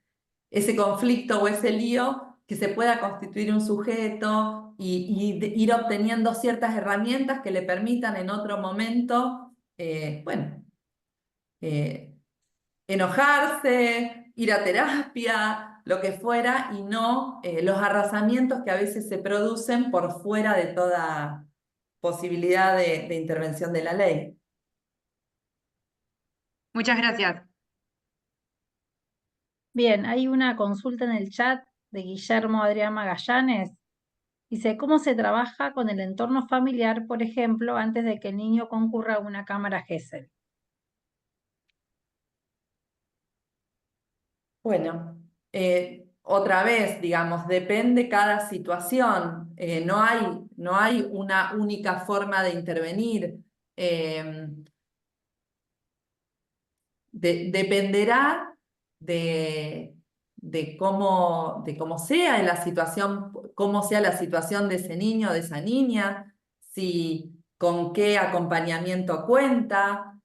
conflicto o ese lío, que se pueda constituir un sujeto y ir obteniendo ciertas herramientas que le permitan en otro momento, bueno, enojarse, ir a terapia, lo que fuera, y no los arrasamientos que a veces se producen por fuera de toda posibilidad de intervención de la ley. Muchas gracias. Bien, hay una consulta en el chat de Guillermo Adrián Magallanes. Dice, ¿cómo se trabaja con el entorno familiar, por ejemplo, antes de que el niño concurra a una cámara GESEL? Bueno, otra vez, digamos, depende cada situación. No hay una única forma de intervenir. Dependerá de cómo sea la situación, cómo sea la situación de ese niño o de esa niña, con qué acompañamiento cuenta.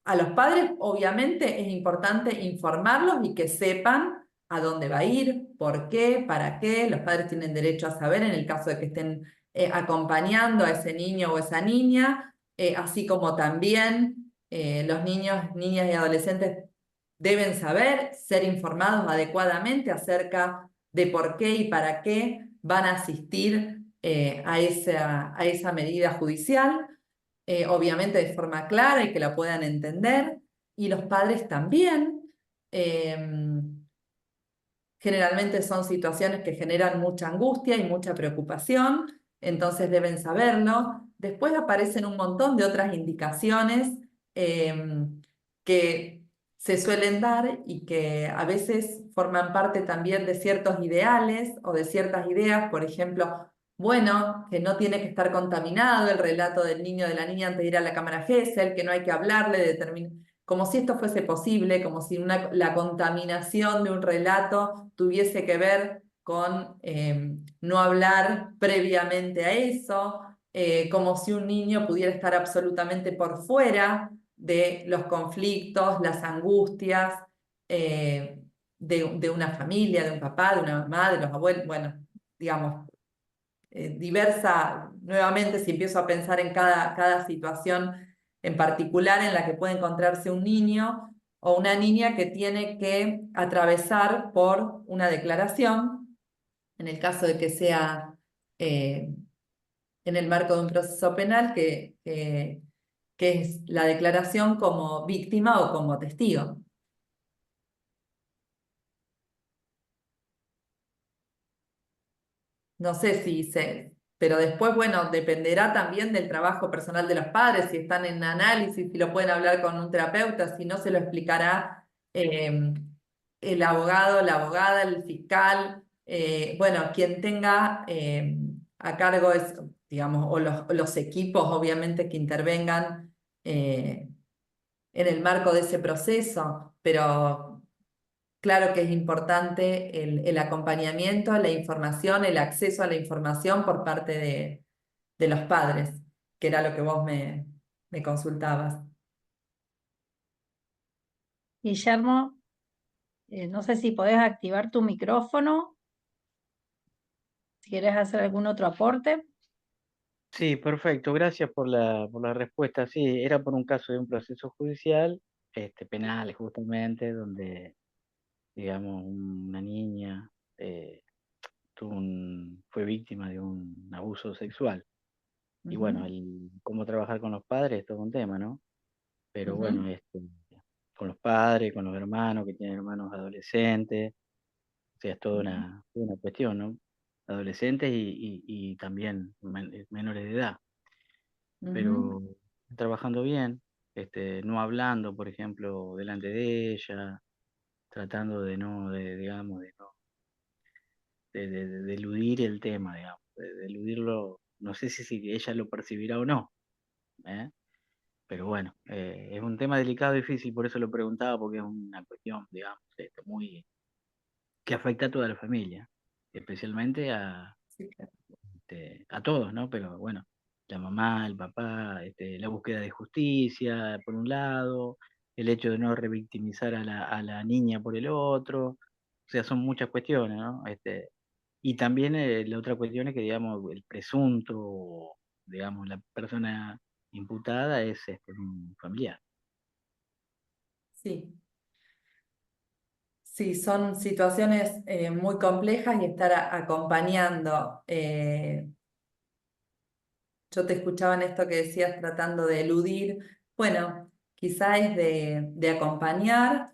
A los padres, obviamente, es importante informarlos y que sepan a dónde va a ir, por qué, para qué. Los padres tienen derecho a saber en el caso de que estén acompañando a ese niño o esa niña, así como también los niños, niñas y adolescentes deben saber, ser informados adecuadamente acerca de por qué y para qué van a asistir a esa medida judicial. Obviamente de forma clara y que la puedan entender, y los padres también. Generalmente son situaciones que generan mucha angustia y mucha preocupación, entonces deben saberlo. Después aparecen un montón de otras indicaciones que se suelen dar y que a veces forman parte también de ciertos ideales o de ciertas ideas, por ejemplo, bueno, que no tiene que estar contaminado el relato del niño o de la niña antes de ir a la cámara GESEL, que no hay que hablarle de como si esto fuese posible, como si la contaminación de un relato tuviese que ver con no hablar previamente a eso, como si un niño pudiera estar absolutamente por fuera de los conflictos, las angustias de una familia, de un papá, de una mamá, de los abuelos, bueno, digamos, nuevamente si empiezo a pensar en cada situación en particular en la que puede encontrarse un niño o una niña que tiene que atravesar por una declaración, en el caso de que sea en el marco de un proceso penal, que es la declaración como víctima o como testigo. No sé pero después, bueno, dependerá también del trabajo personal de los padres, si están en análisis, si lo pueden hablar con un terapeuta, si no se lo explicará el abogado, la abogada, el fiscal, bueno, quien tenga a cargo, digamos, o los equipos, obviamente, que intervengan en el marco de ese proceso, pero claro que es importante el acompañamiento, la información, el acceso a la información por parte de los padres, que era lo que vos me consultabas. Guillermo, no sé si podés activar tu micrófono, si querés hacer algún otro aporte. Sí, perfecto. Gracias por la respuesta. Sí, era por un caso de un proceso judicial, penal justamente, donde, digamos, una niña fue víctima de un abuso sexual. Y bueno, cómo trabajar con los padres es todo un tema, ¿no? Pero bueno, con los padres, con los hermanos que tienen hermanos adolescentes, o sea, es toda una cuestión, ¿no? Adolescentes y también menores de edad. Pero trabajando bien, no hablando, por ejemplo, delante de ella, tratando de no, digamos, de no, de eludir el tema, digamos, de eludirlo, no sé si ella lo percibirá o no, ¿eh? Pero bueno, es un tema delicado y difícil, por eso lo preguntaba, porque es una cuestión, digamos, muy, que afecta a toda la familia, especialmente Sí, claro. a todos, ¿no? Pero bueno, la mamá, el papá, la búsqueda de justicia, por un lado, el hecho de no revictimizar a la niña por el otro, o sea, son muchas cuestiones, ¿no? Y también la otra cuestión es que, digamos, el presunto, digamos, la persona imputada es un familiar. Sí. Sí, son situaciones muy complejas y estar acompañando. Yo te escuchaba en esto que decías tratando de eludir. Bueno, quizá es de acompañar,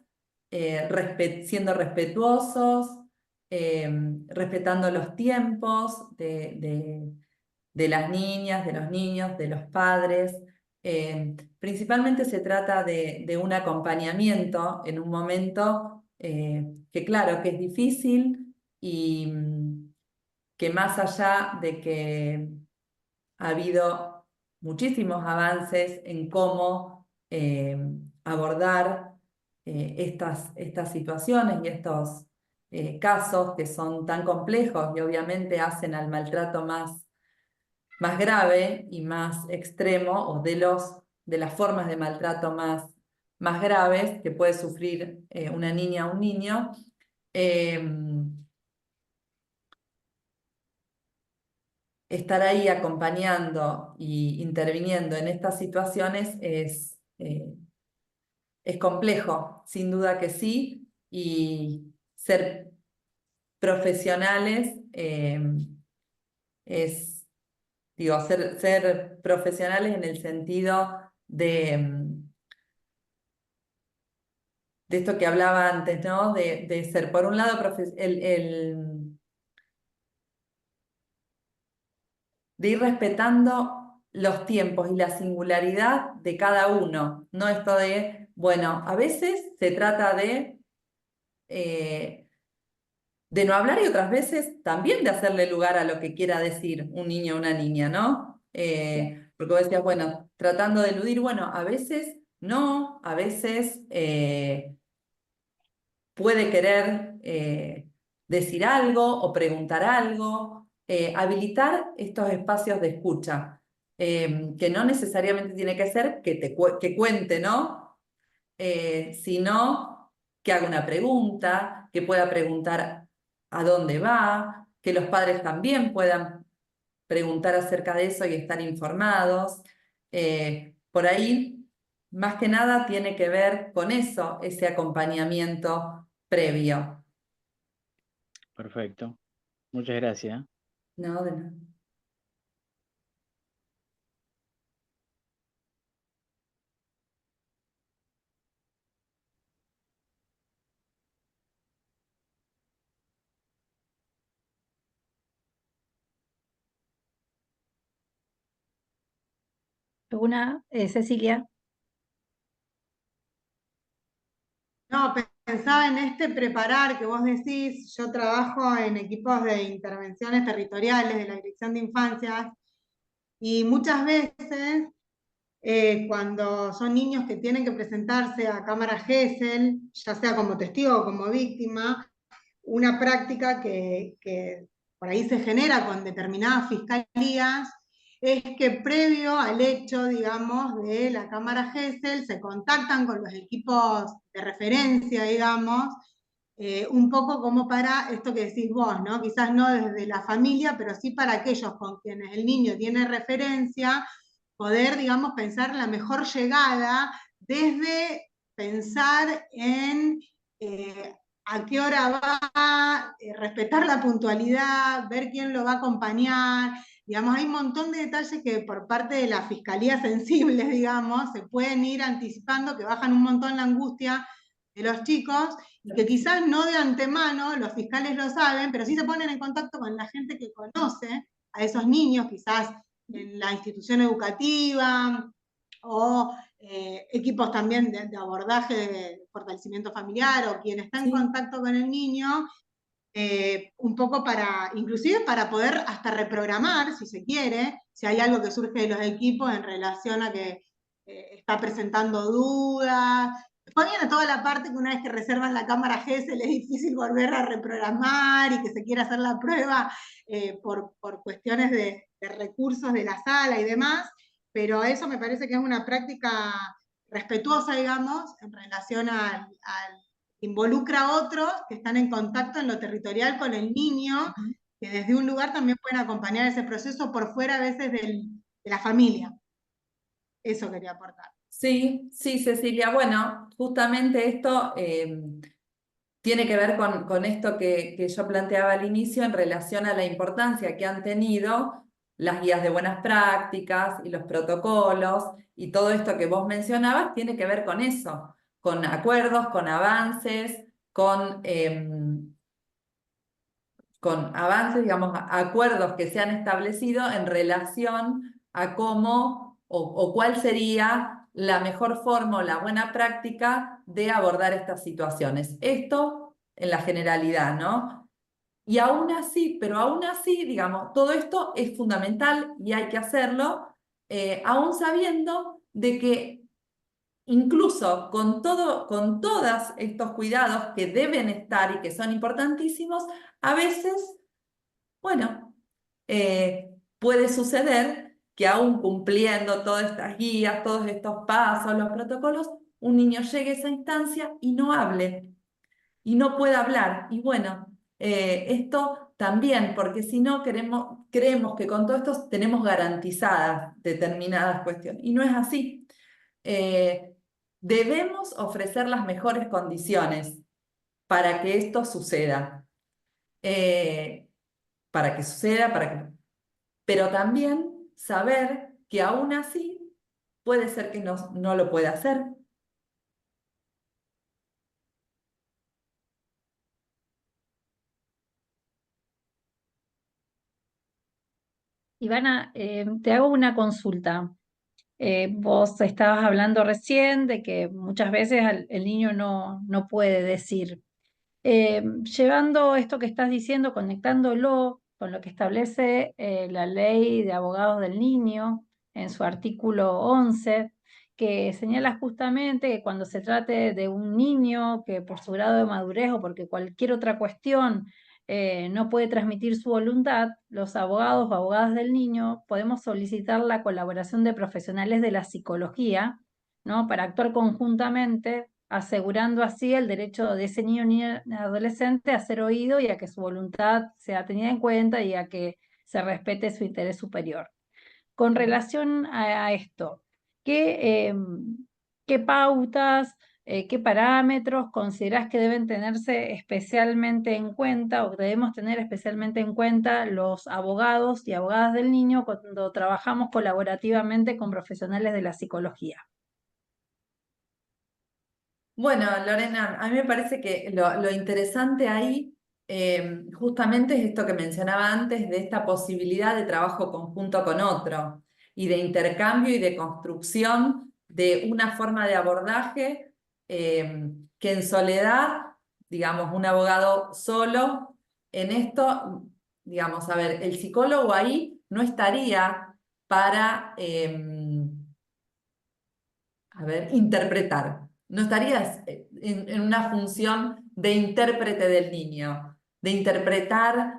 siendo respetuosos, respetando los tiempos de las niñas, de los niños, de los padres. Principalmente se trata de un acompañamiento en un momento que claro, que es difícil y que más allá de que ha habido muchísimos avances en cómo abordar estas situaciones y estos casos que son tan complejos y obviamente hacen al maltrato más grave y más extremo, o de las formas de maltrato más graves que puede sufrir una niña o un niño. Estar ahí acompañando y interviniendo en estas situaciones es complejo, sin duda que sí, y ser profesionales digo, ser profesionales en el sentido de esto que hablaba antes, ¿no? De ser, por un lado, de ir respetando los tiempos y la singularidad de cada uno, no esto de, bueno, a veces se trata de no hablar y otras veces también de hacerle lugar a lo que quiera decir un niño o una niña, ¿no? Porque vos decías, bueno, tratando de eludir, bueno, a veces no, a veces puede querer decir algo o preguntar algo, habilitar estos espacios de escucha, que no necesariamente tiene que ser que cuente, ¿no? Sino que haga una pregunta, que pueda preguntar a dónde va, que los padres también puedan preguntar acerca de eso y estar informados. Por ahí, más que nada, tiene que ver con eso, ese acompañamiento previo. Perfecto. Muchas gracias. No, de nada. ¿Alguna, Cecilia? No, pensaba en preparar que vos decís, yo trabajo en equipos de intervenciones territoriales de la Dirección de Infancias y muchas veces cuando son niños que tienen que presentarse a cámara GESEL, ya sea como testigo o como víctima, una práctica que por ahí se genera con determinadas fiscalías es que previo al hecho, digamos, de la cámara Gesell, se contactan con los equipos de referencia, digamos, un poco como para esto que decís vos, ¿no? Quizás no desde la familia, pero sí para aquellos con quienes el niño tiene referencia, poder, digamos, pensar la mejor llegada desde pensar en a qué hora va, respetar la puntualidad, ver quién lo va a acompañar. Digamos, hay un montón de detalles que por parte de la fiscalía sensibles, digamos, se pueden ir anticipando, que bajan un montón la angustia de los chicos, y que quizás no de antemano, los fiscales lo saben, pero sí se ponen en contacto con la gente que conoce a esos niños, quizás en la institución educativa, o equipos también de abordaje de fortalecimiento familiar, o quien está en contacto con el niño, un poco para, inclusive para poder hasta reprogramar, si se quiere, si hay algo que surge de los equipos en relación a que está presentando dudas. Después viene toda la parte que una vez que reservan la cámara GESEL es difícil volver a reprogramar y que se quiera hacer la prueba por cuestiones de recursos de la sala y demás, pero eso me parece que es una práctica respetuosa, digamos, en relación al involucra a otros que están en contacto en lo territorial con el niño, que desde un lugar también pueden acompañar ese proceso por fuera a veces de la familia. Eso quería aportar. Sí, sí, Cecilia. Bueno, justamente esto tiene que ver con esto que yo planteaba al inicio en relación a la importancia que han tenido las guías de buenas prácticas y los protocolos, y todo esto que vos mencionabas tiene que ver con eso, con acuerdos, con avances, con avances, digamos, acuerdos que se han establecido en relación a cómo o cuál sería la mejor forma o la buena práctica de abordar estas situaciones. Esto en la generalidad, ¿no? Y aún así, pero aún así, digamos, todo esto es fundamental y hay que hacerlo, aún sabiendo de que incluso con todos estos cuidados que deben estar y que son importantísimos, a veces, bueno, puede suceder que aún cumpliendo todas estas guías, todos estos pasos, los protocolos, un niño llegue a esa instancia y no hable, y no pueda hablar. Y bueno, esto también, porque si no creemos que con todo esto tenemos garantizadas determinadas cuestiones, y no es así. Debemos ofrecer las mejores condiciones para que esto suceda. Para que suceda, pero también saber que aún así puede ser que no lo pueda hacer. Ivana, te hago una consulta. Vos estabas hablando recién de que muchas veces el niño no puede decir. Llevando esto que estás diciendo, conectándolo con lo que establece la ley de abogados del niño en su artículo 11, que señala justamente que cuando se trate de un niño que por su grado de madurez o porque cualquier otra cuestión no puede transmitir su voluntad, los abogados o abogadas del niño podemos solicitar la colaboración de profesionales de la psicología, ¿no? Para actuar conjuntamente, asegurando así el derecho de ese niño o niña adolescente a ser oído y a que su voluntad sea tenida en cuenta y a que se respete su interés superior. Con relación a esto, ¿qué, qué pautas, qué parámetros considerás que deben tenerse especialmente en cuenta o que debemos tener especialmente en cuenta los abogados y abogadas del niño cuando trabajamos colaborativamente con profesionales de la psicología? Bueno, Lorena, a mí me parece que lo interesante ahí justamente es esto que mencionaba antes, de esta posibilidad de trabajo conjunto con otro y de intercambio y de construcción de una forma de abordaje que en soledad, digamos, un abogado solo en esto, digamos, a ver, el psicólogo ahí no estaría para, a ver, interpretar. No estarías en una función de intérprete del niño, de interpretar,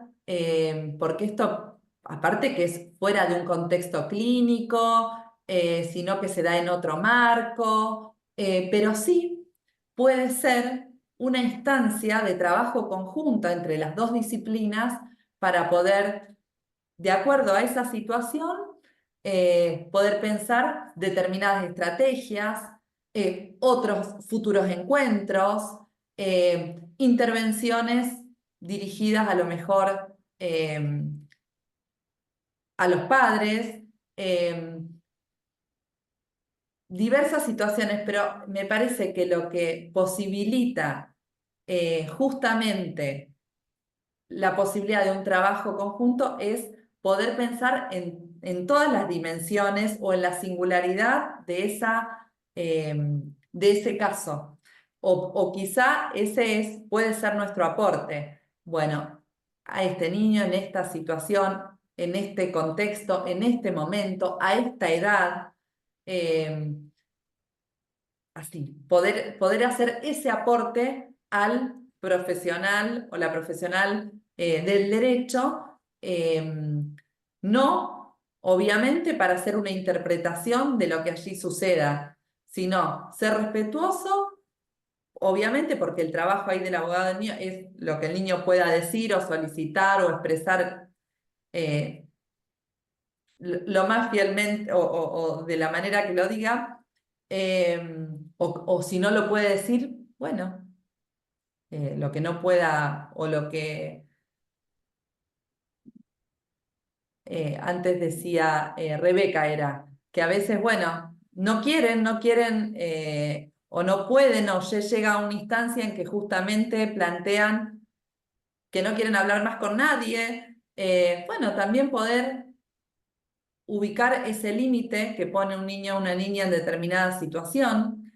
porque esto aparte que es fuera de un contexto clínico, sino que se da en otro marco, pero sí puede ser una instancia de trabajo conjunta entre las dos disciplinas para poder, de acuerdo a esa situación, poder pensar determinadas estrategias, otros futuros encuentros, intervenciones dirigidas a lo mejor a los padres, diversas situaciones, pero me parece que lo que posibilita justamente la posibilidad de un trabajo conjunto es poder pensar en todas las dimensiones o en la singularidad de ese caso. O quizá ese puede ser nuestro aporte. Bueno, a este niño en esta situación, en este contexto, en este momento, a esta edad, así, poder hacer ese aporte al profesional o la profesional del derecho, no obviamente para hacer una interpretación de lo que allí suceda, sino ser respetuoso, obviamente porque el trabajo ahí del abogado del niño es lo que el niño pueda decir o solicitar o expresar lo más fielmente o de la manera que lo diga, o si no lo puede decir, bueno, lo que no pueda o lo que antes decía Rebeca era que a veces, bueno, no quieren o no pueden o ya llega a una instancia en que justamente plantean que no quieren hablar más con nadie. Bueno, también poder ubicar ese límite que pone un niño o una niña en determinada situación,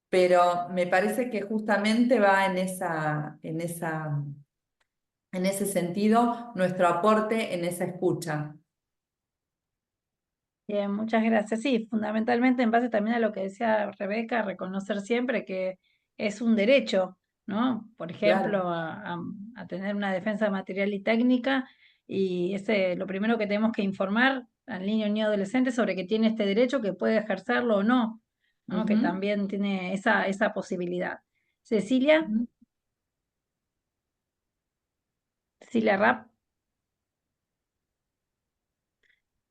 pero me parece que justamente va en ese sentido nuestro aporte en esa escucha. Bien, muchas gracias. Sí, fundamentalmente en base también a lo que decía Rebeca, reconocer siempre que es un derecho, ¿no? Por ejemplo, Claro. a tener una defensa material y técnica, y lo primero que tenemos que informar al niño ni adolescente sobre que tiene este derecho, que puede ejercerlo o no, ¿no? Que Ujú, también tiene esa posibilidad. Cecilia, ujú. Cecilia Rapp,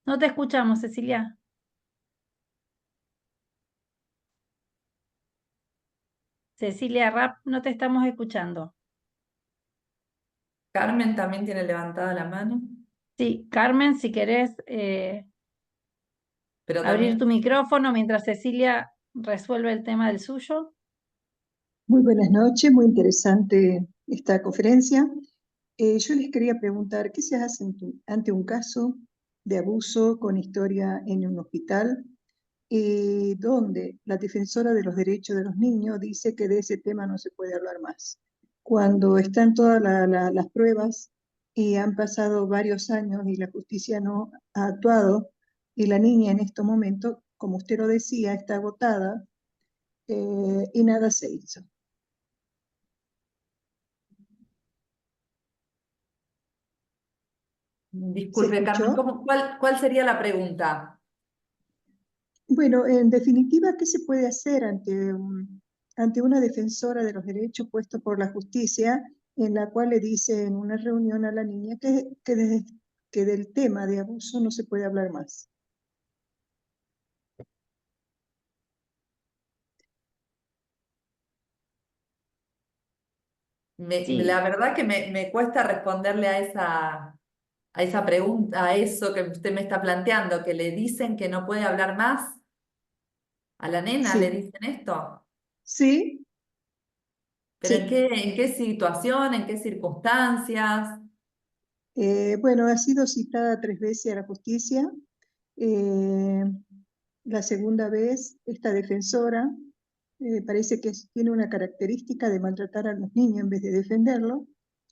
no te escuchamos, Cecilia. Cecilia Rapp, no te estamos escuchando. Carmen también tiene levantada la mano, Sí, Carmen, si querés pero abrir tu también micrófono mientras Cecilia resuelve el tema del suyo. Muy buenas noches, muy interesante esta conferencia. Yo les quería preguntar, ¿qué se hace ante un caso de abuso con historia en un hospital donde la defensora de los derechos de los niños dice que de ese tema no se puede hablar más? Cuando están todas las pruebas y han pasado varios años y la justicia no ha actuado y la niña en estos momentos, como usted lo decía, está agotada y nada se hizo. ¿Se disculpe, Carmen, escuchó? ¿cuál sería la pregunta? Bueno, en definitiva, ¿qué se puede hacer ante una defensora de los derechos puesto por la justicia, en la cual le dice en una reunión a la niña que del tema de abuso no se puede hablar más? Sí, La verdad que me cuesta responderle a esa pregunta, a eso que usted me está planteando, que le dicen que no puede hablar más. ¿A la nena le Sí, dicen esto? sí, ¿Pero sí. en qué situación, en qué circunstancias? Bueno, ha sido citada 3 veces a la justicia. Eh, la segunda vez, esta defensora parece que tiene una característica de maltratar a los niños en vez de defenderlo.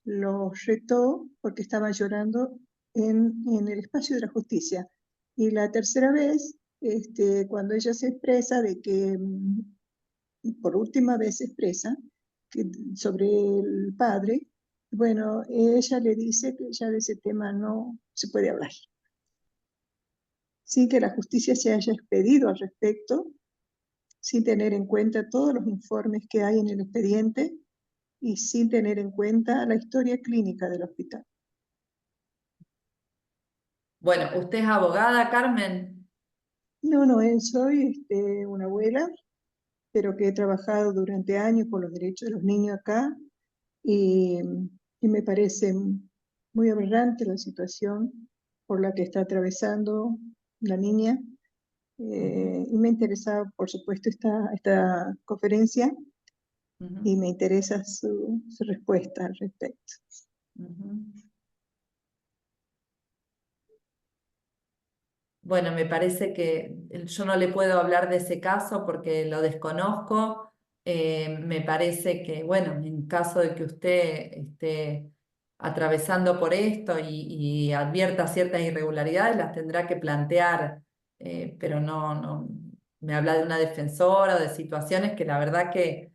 Los retó porque estaban llorando en el espacio de la justicia. Y la tercera vez, cuando ella se expresa de que, por última vez se expresa que, sobre el padre, Bueno, ella le dice que ya de ese tema no se puede hablar, sin que la justicia se haya expedido al respecto, sin tener en cuenta todos los informes que hay en el expediente y sin tener en cuenta la historia clínica del hospital. Bueno, ¿usted es abogada, Carmen? No, no, soy una abuela, pero que he trabajado durante años por los derechos de los niños acá y, y me parece muy aberrante la situación por la que está atravesando la niña. Y me interesa, por supuesto, esta conferencia y me interesa su respuesta al respecto. Bueno, me parece que yo no le puedo hablar de ese caso porque lo desconozco. Me parece que, bueno, en caso de que usted esté atravesando por esto y advierta ciertas irregularidades, las tendrá que plantear, pero no me habla de una defensora o de situaciones que la verdad que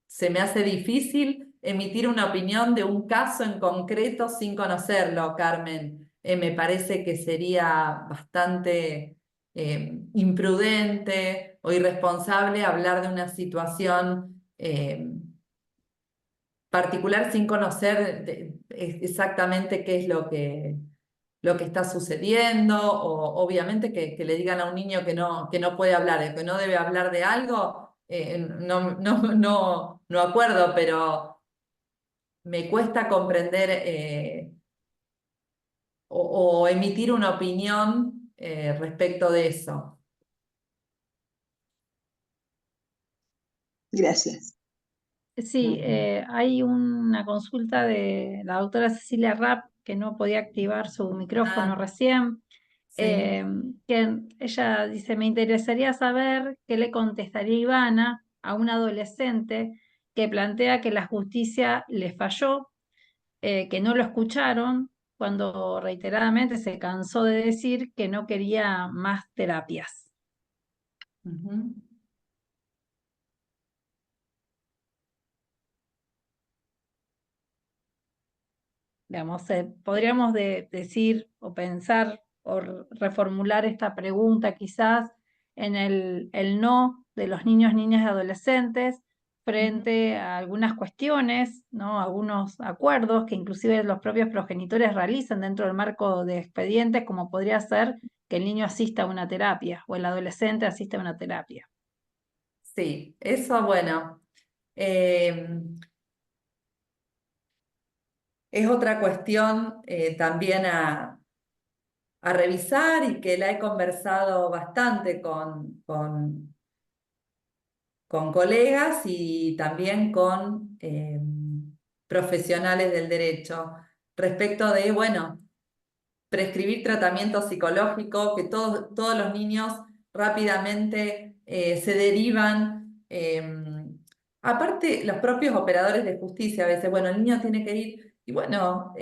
se me hace difícil emitir una opinión de un caso en concreto sin conocerlo, Carmen. Me parece que sería bastante imprudente o irresponsable hablar de una situación particular sin conocer exactamente qué es lo que está sucediendo, o obviamente que le digan a un niño que no puede hablar, que no debe hablar de algo, no acuerdo, pero me cuesta comprender o emitir una opinión respecto de eso. Gracias. Sí, hay una consulta de la doctora Cecilia Rapp, que no podía activar su micrófono recién, Sí. que ella dice: me interesaría saber qué le contestaría Ivana a un adolescente que plantea que la justicia le falló, que no lo escucharon, cuando reiteradamente se cansó de decir que no quería más terapias. Digamos, podríamos decir o pensar o reformular esta pregunta quizás en el no de los niños, niñas y adolescentes frente a algunas cuestiones, ¿no? Algunos acuerdos que inclusive los propios progenitores realizan dentro del marco de expedientes, como podría ser que el niño asista a una terapia o el adolescente asista a una terapia. Sí, eso bueno. Es otra cuestión también a revisar y que la he conversado bastante con colegas y también con profesionales del derecho respecto de, bueno, prescribir tratamiento psicológico, que todos los niños rápidamente se derivan. Aparte, los propios operadores de justicia a veces, bueno, el niño tiene que ir, y bueno,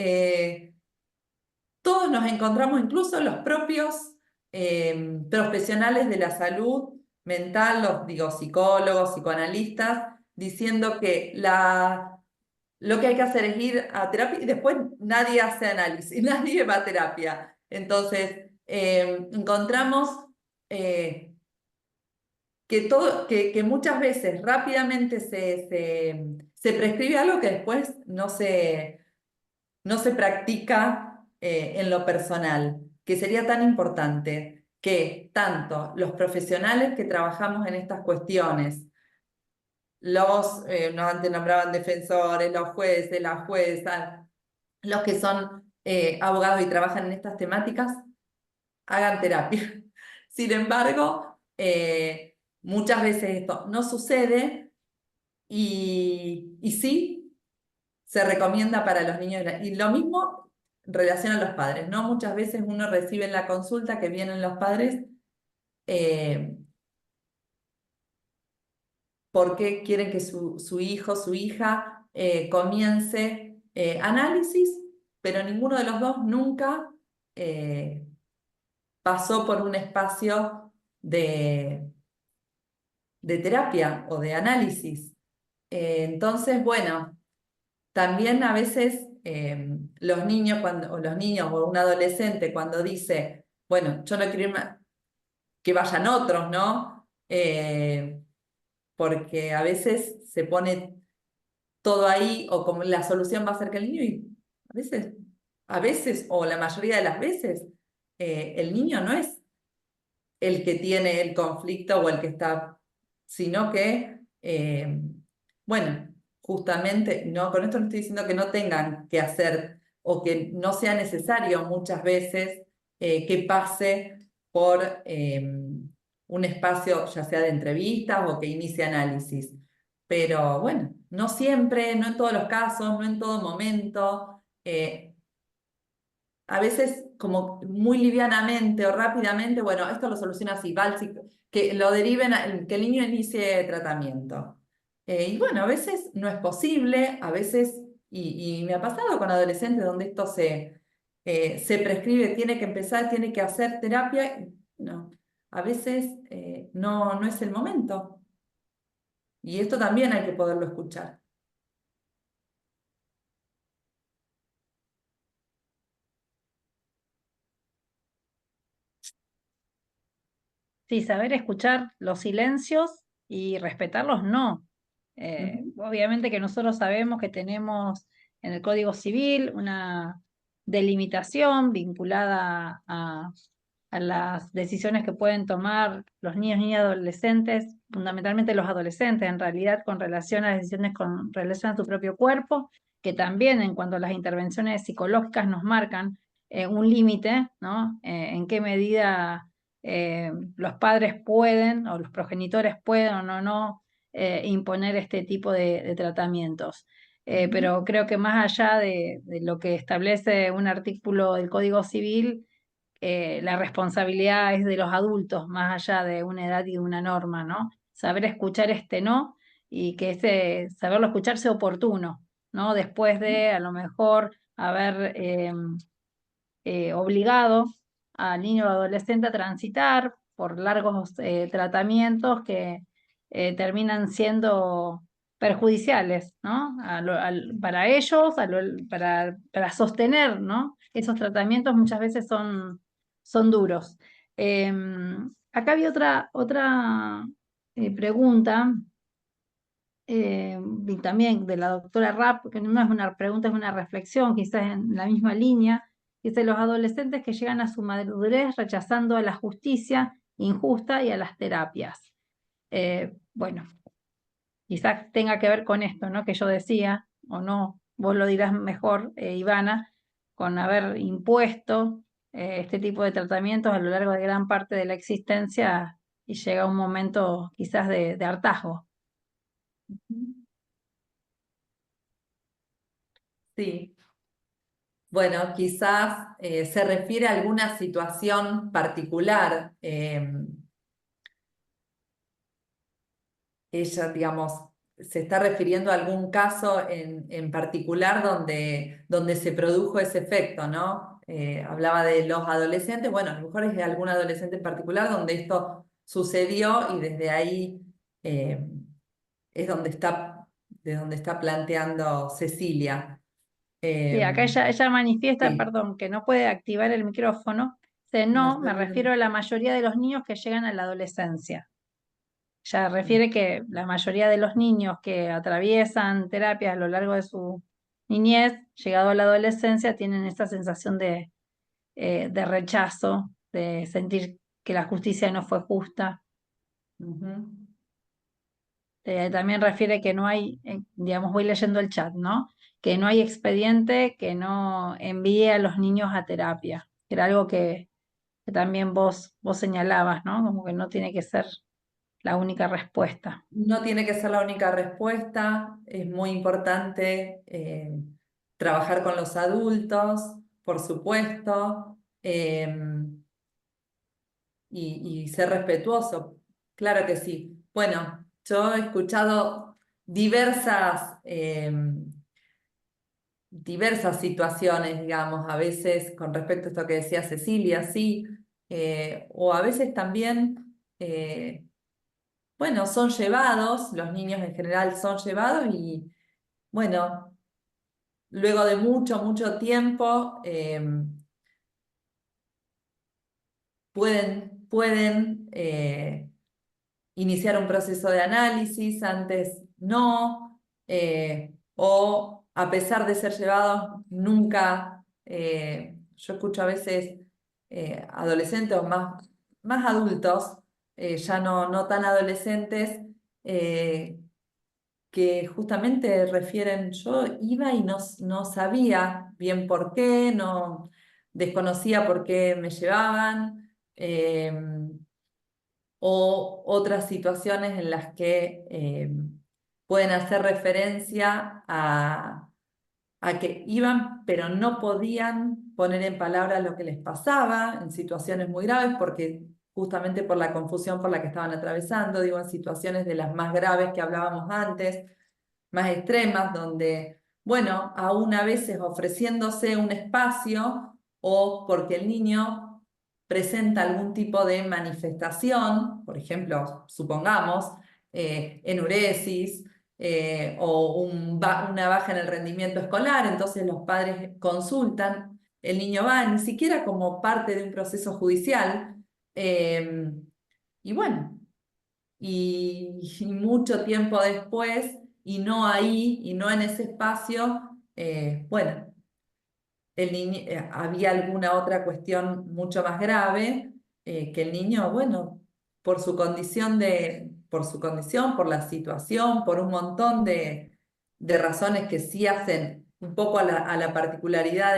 todos nos encontramos, incluso los propios profesionales de la salud mental, los psicólogos, psicoanalistas, diciendo que lo que hay que hacer es ir a terapia y después nadie hace análisis, nadie va a terapia. Entonces, encontramos que muchas veces rápidamente se prescribe algo que después no se practica en lo personal, que sería tan importante que tanto los profesionales que trabajamos en estas cuestiones, nos antes nombraban defensores, los jueces, las juezas, los que son abogados y trabajan en estas temáticas, hagan terapia. Sin embargo, muchas veces esto no sucede y sí se recomienda para los niños. Y lo mismo en relación a los padres, ¿no? Muchas veces uno recibe en la consulta que vienen los padres porque quieren que su hijo, su hija comience análisis, pero ninguno de los dos nunca pasó por un espacio de terapia o de análisis. Entonces, bueno, también a veces los niños, o un adolescente cuando dice, bueno, yo no quiero irme, que vayan otros, ¿no? Porque a veces se pone todo ahí, o como la solución va a ser que el niño, y a veces, o la mayoría de las veces, el niño no es el que tiene el conflicto o el que está, sino que, bueno, justamente, no, con esto no estoy diciendo que no tengan que hacer o que no sea necesario muchas veces que pase por un espacio, ya sea de entrevistas o que inicie análisis. Pero bueno, no siempre, no en todos los casos, no en todo momento. A veces como muy livianamente o rápidamente, bueno, esto lo soluciona así, va que lo deriven, que el niño inicie tratamiento. Y bueno, a veces no es posible, a veces, y me ha pasado con adolescentes donde esto se prescribe, tiene que empezar, tiene que hacer terapia, no, a veces no es el momento. Y esto también hay que poderlo escuchar. Sí, saber escuchar los silencios y respetarlos no. Ujú. Obviamente que nosotros sabemos que tenemos en el Código Civil una delimitación vinculada a las decisiones que pueden tomar los niños, niñas y adolescentes, fundamentalmente los adolescentes, en realidad con relación a las decisiones con relación a su propio cuerpo, que también en cuanto a las intervenciones psicológicas nos marcan un límite, ¿no? En qué medida los padres pueden o los progenitores pueden o no imponer este tipo de tratamientos. Pero creo que más allá de lo que establece un artículo del Código Civil, la responsabilidad es de los adultos, más allá de una edad y de una norma, ¿no? Saber escuchar este no y que ese saberlo escuchar sea oportuno, ¿no? Después de a lo mejor haber obligado al niño o adolescente a transitar por largos tratamientos que terminan siendo perjudiciales, ¿no? Para ellos, para sostener, ¿no? Esos tratamientos muchas veces son duros. Acá había otra pregunta, y también de la doctora Rapp, que no es una pregunta, es una reflexión, quizás en la misma línea. Dice, los adolescentes que llegan a su madurez rechazando a la justicia injusta y a las terapias. Bueno, quizás tenga que ver con esto, ¿no? Que yo decía, o no, vos lo dirás mejor, Ivana, con haber impuesto este tipo de tratamientos a lo largo de gran parte de la existencia y llega un momento quizás de hartazgo. Sí. Bueno, quizás se refiere a alguna situación particular. Ella, digamos, se está refiriendo a algún caso en particular donde se produjo ese efecto, ¿no? Hablaba de los adolescentes, bueno, a lo mejor es de algún adolescente en particular donde esto sucedió y desde ahí es de donde está planteando Cecilia. Sí, acá ella manifiesta, Sí. perdón, que no puede activar el micrófono. Dice, no, me refiero a la mayoría de los niños que llegan a la adolescencia. Ya refiere que la mayoría de los niños que atraviesan terapias a lo largo de su niñez, llegado a la adolescencia, tienen esta sensación de rechazo, de sentir que la justicia no fue justa. Ujú. También refiere que no hay, digamos, voy leyendo el chat, ¿no? Que no hay expediente que no envíe a los niños a terapia. Era algo que también vos señalabas, ¿no? Como que no tiene que ser la única respuesta. No tiene que ser la única respuesta, es muy importante trabajar con los adultos, por supuesto, y ser respetuoso, claro que sí. Bueno, yo he escuchado diversas situaciones, digamos, a veces con respecto a esto que decía Cecilia, sí, o a veces también... bueno, son llevados, los niños en general son llevados y, bueno, luego de mucho, mucho tiempo, pueden iniciar un proceso de análisis, antes no, o a pesar de ser llevados, nunca, yo escucho a veces adolescentes o más adultos, ya no tan adolescentes, que justamente refieren, yo iba y no sabía bien por qué, desconocía por qué me llevaban, o otras situaciones en las que pueden hacer referencia a que iban, pero no podían poner en palabras lo que les pasaba en situaciones muy graves, porque justamente por la confusión por la que estaban atravesando, digo, en situaciones de las más graves que hablábamos antes, más extremas, donde, bueno, aún a veces ofreciéndose un espacio o porque el niño presenta algún tipo de manifestación, por ejemplo, supongamos, enuresis, o una baja en el rendimiento escolar, entonces los padres consultan, el niño va, ni siquiera como parte de un proceso judicial, y bueno, y mucho tiempo después, y no ahí, y no en ese espacio, bueno, había alguna otra cuestión mucho más grave, que el niño, bueno, por su condición, por la situación, por un montón de razones que sí hacen un poco a la particularidad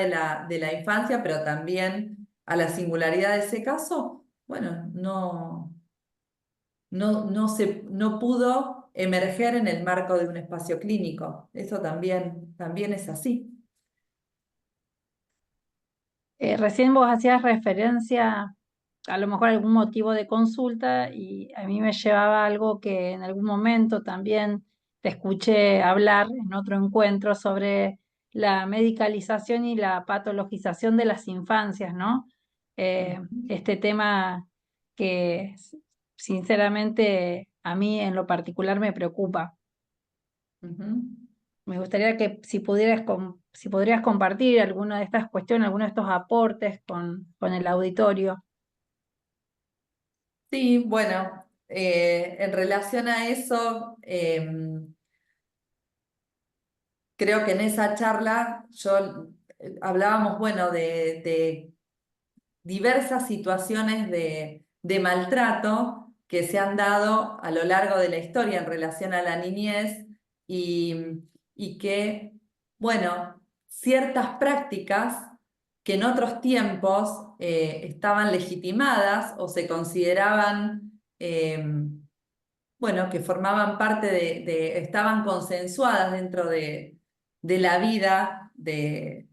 de la infancia, pero también a la singularidad de ese caso, bueno, no pudo emerger en el marco de un espacio clínico. Eso también es así. Recién vos hacías referencia a lo mejor a algún motivo de consulta y a mí me llevaba algo que en algún momento también te escuché hablar en otro encuentro sobre la medicalización y la patologización de las infancias, ¿no? Este tema que sinceramente a mí en lo particular me preocupa. Ujú. Me gustaría que si podrías compartir alguna de estas cuestiones, alguno de estos aportes con el auditorio. Sí, bueno, en relación a eso, creo que en esa charla hablábamos, bueno, de diversas situaciones de maltrato que se han dado a lo largo de la historia en relación a la niñez, y que, bueno, ciertas prácticas que en otros tiempos estaban legitimadas o se consideraban, bueno, que formaban parte estaban consensuadas dentro de la vida de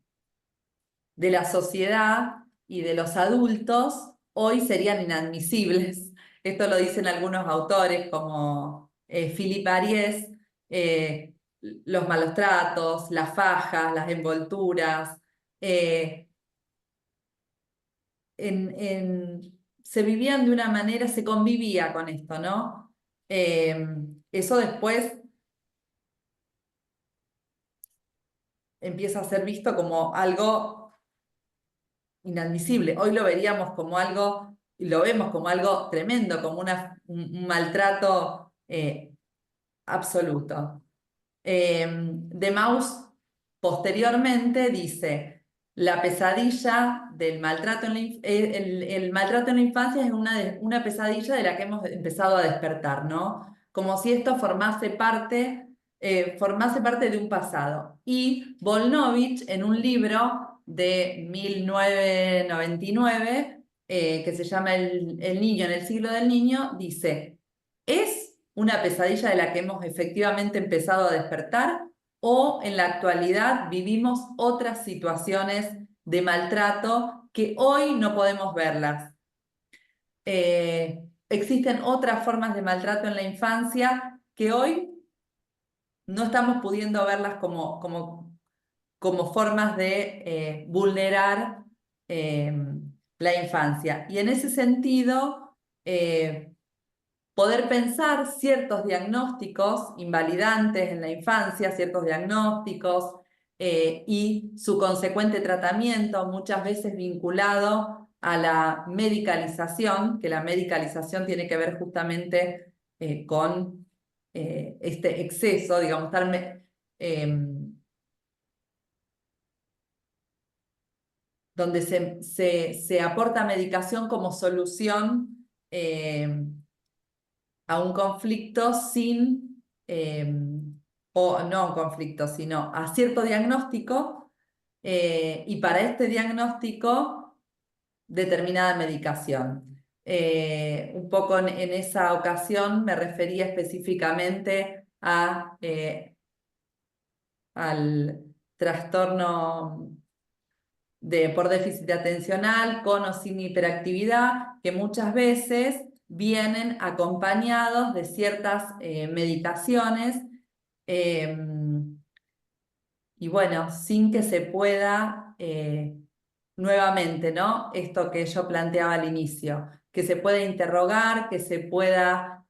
la sociedad y de los adultos, hoy serían inadmisibles. Esto lo dicen algunos autores como Philippe Ariès, los malos tratos, las fajas, las envolturas. Se vivían de una manera, se convivía con esto, ¿no? Eso después empieza a ser visto como algo inadmisible. Hoy lo veríamos como algo, y lo vemos como algo tremendo, como un maltrato absoluto. De Maus posteriormente dice, la pesadilla del maltrato el maltrato en la infancia es una pesadilla de la que hemos empezado a despertar, ¿no? Como si esto formase parte de un pasado. Y Volnovich, en un libro de 1999, que se llama El niño en el siglo del niño, dice, ¿es una pesadilla de la que hemos efectivamente empezado a despertar o en la actualidad vivimos otras situaciones de maltrato que hoy no podemos verlas? Existen otras formas de maltrato en la infancia que hoy no estamos pudiendo verlas como formas de vulnerar la infancia. Y en ese sentido, poder pensar ciertos diagnósticos invalidantes en la infancia, ciertos diagnósticos y su consecuente tratamiento, muchas veces vinculado a la medicalización, que la medicalización tiene que ver justamente con este exceso, digamos, donde se aporta medicación como solución a un conflicto sin, o no un conflicto, sino a cierto diagnóstico, y para este diagnóstico determinada medicación. Un poco en esa ocasión me refería específicamente al trastorno por déficit atencional con o sin hiperactividad, que muchas veces vienen acompañados de ciertas medicaciones, y bueno, sin que se pueda, nuevamente, ¿no? Esto que yo planteaba al inicio, que se pueda interrogar, que se pueda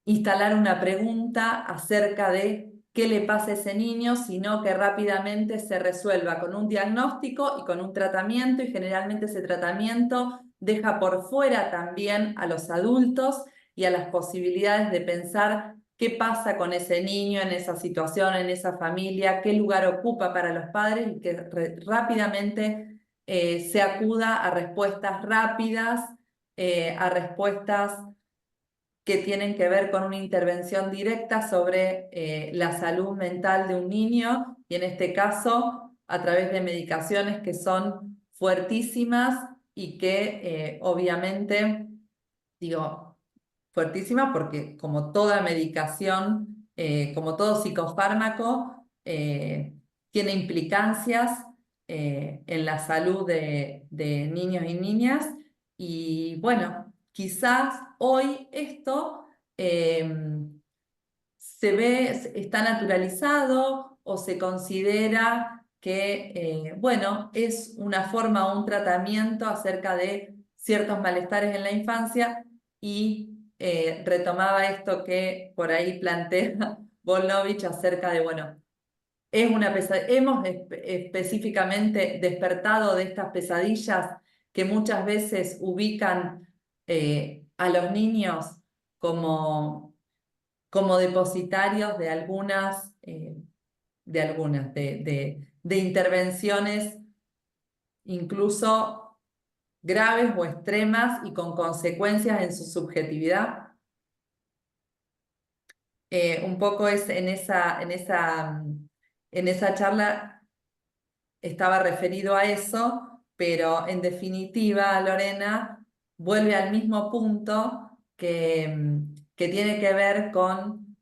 instalar una pregunta acerca de qué le pasa a ese niño, sino que rápidamente se resuelva con un diagnóstico y con un tratamiento, y generalmente ese tratamiento deja por fuera también a los adultos y a las posibilidades de pensar qué pasa con ese niño en esa situación, en esa familia, qué lugar ocupa para los padres, y que rápidamente se acuda a respuestas rápidas, a respuestas que tienen que ver con una intervención directa sobre la salud mental de un niño, y en este caso a través de medicaciones que son fuertísimas y que obviamente, digo, fuertísimas porque como toda medicación, como todo psicofármaco, tiene implicancias en la salud de niños y niñas. Y bueno, quizás hoy esto está naturalizado, o se considera que, bueno, es una forma o un tratamiento acerca de ciertos malestares en la infancia, y retomaba esto que por ahí plantea Volnovich acerca de, bueno, hemos específicamente despertado de estas pesadillas que muchas veces ubican a los niños como depositarios de de intervenciones incluso graves o extremas y con consecuencias en su subjetividad. Un poco es en esa charla estaba referido a eso, pero en definitiva, Lorena, vuelve al mismo punto que tiene que ver con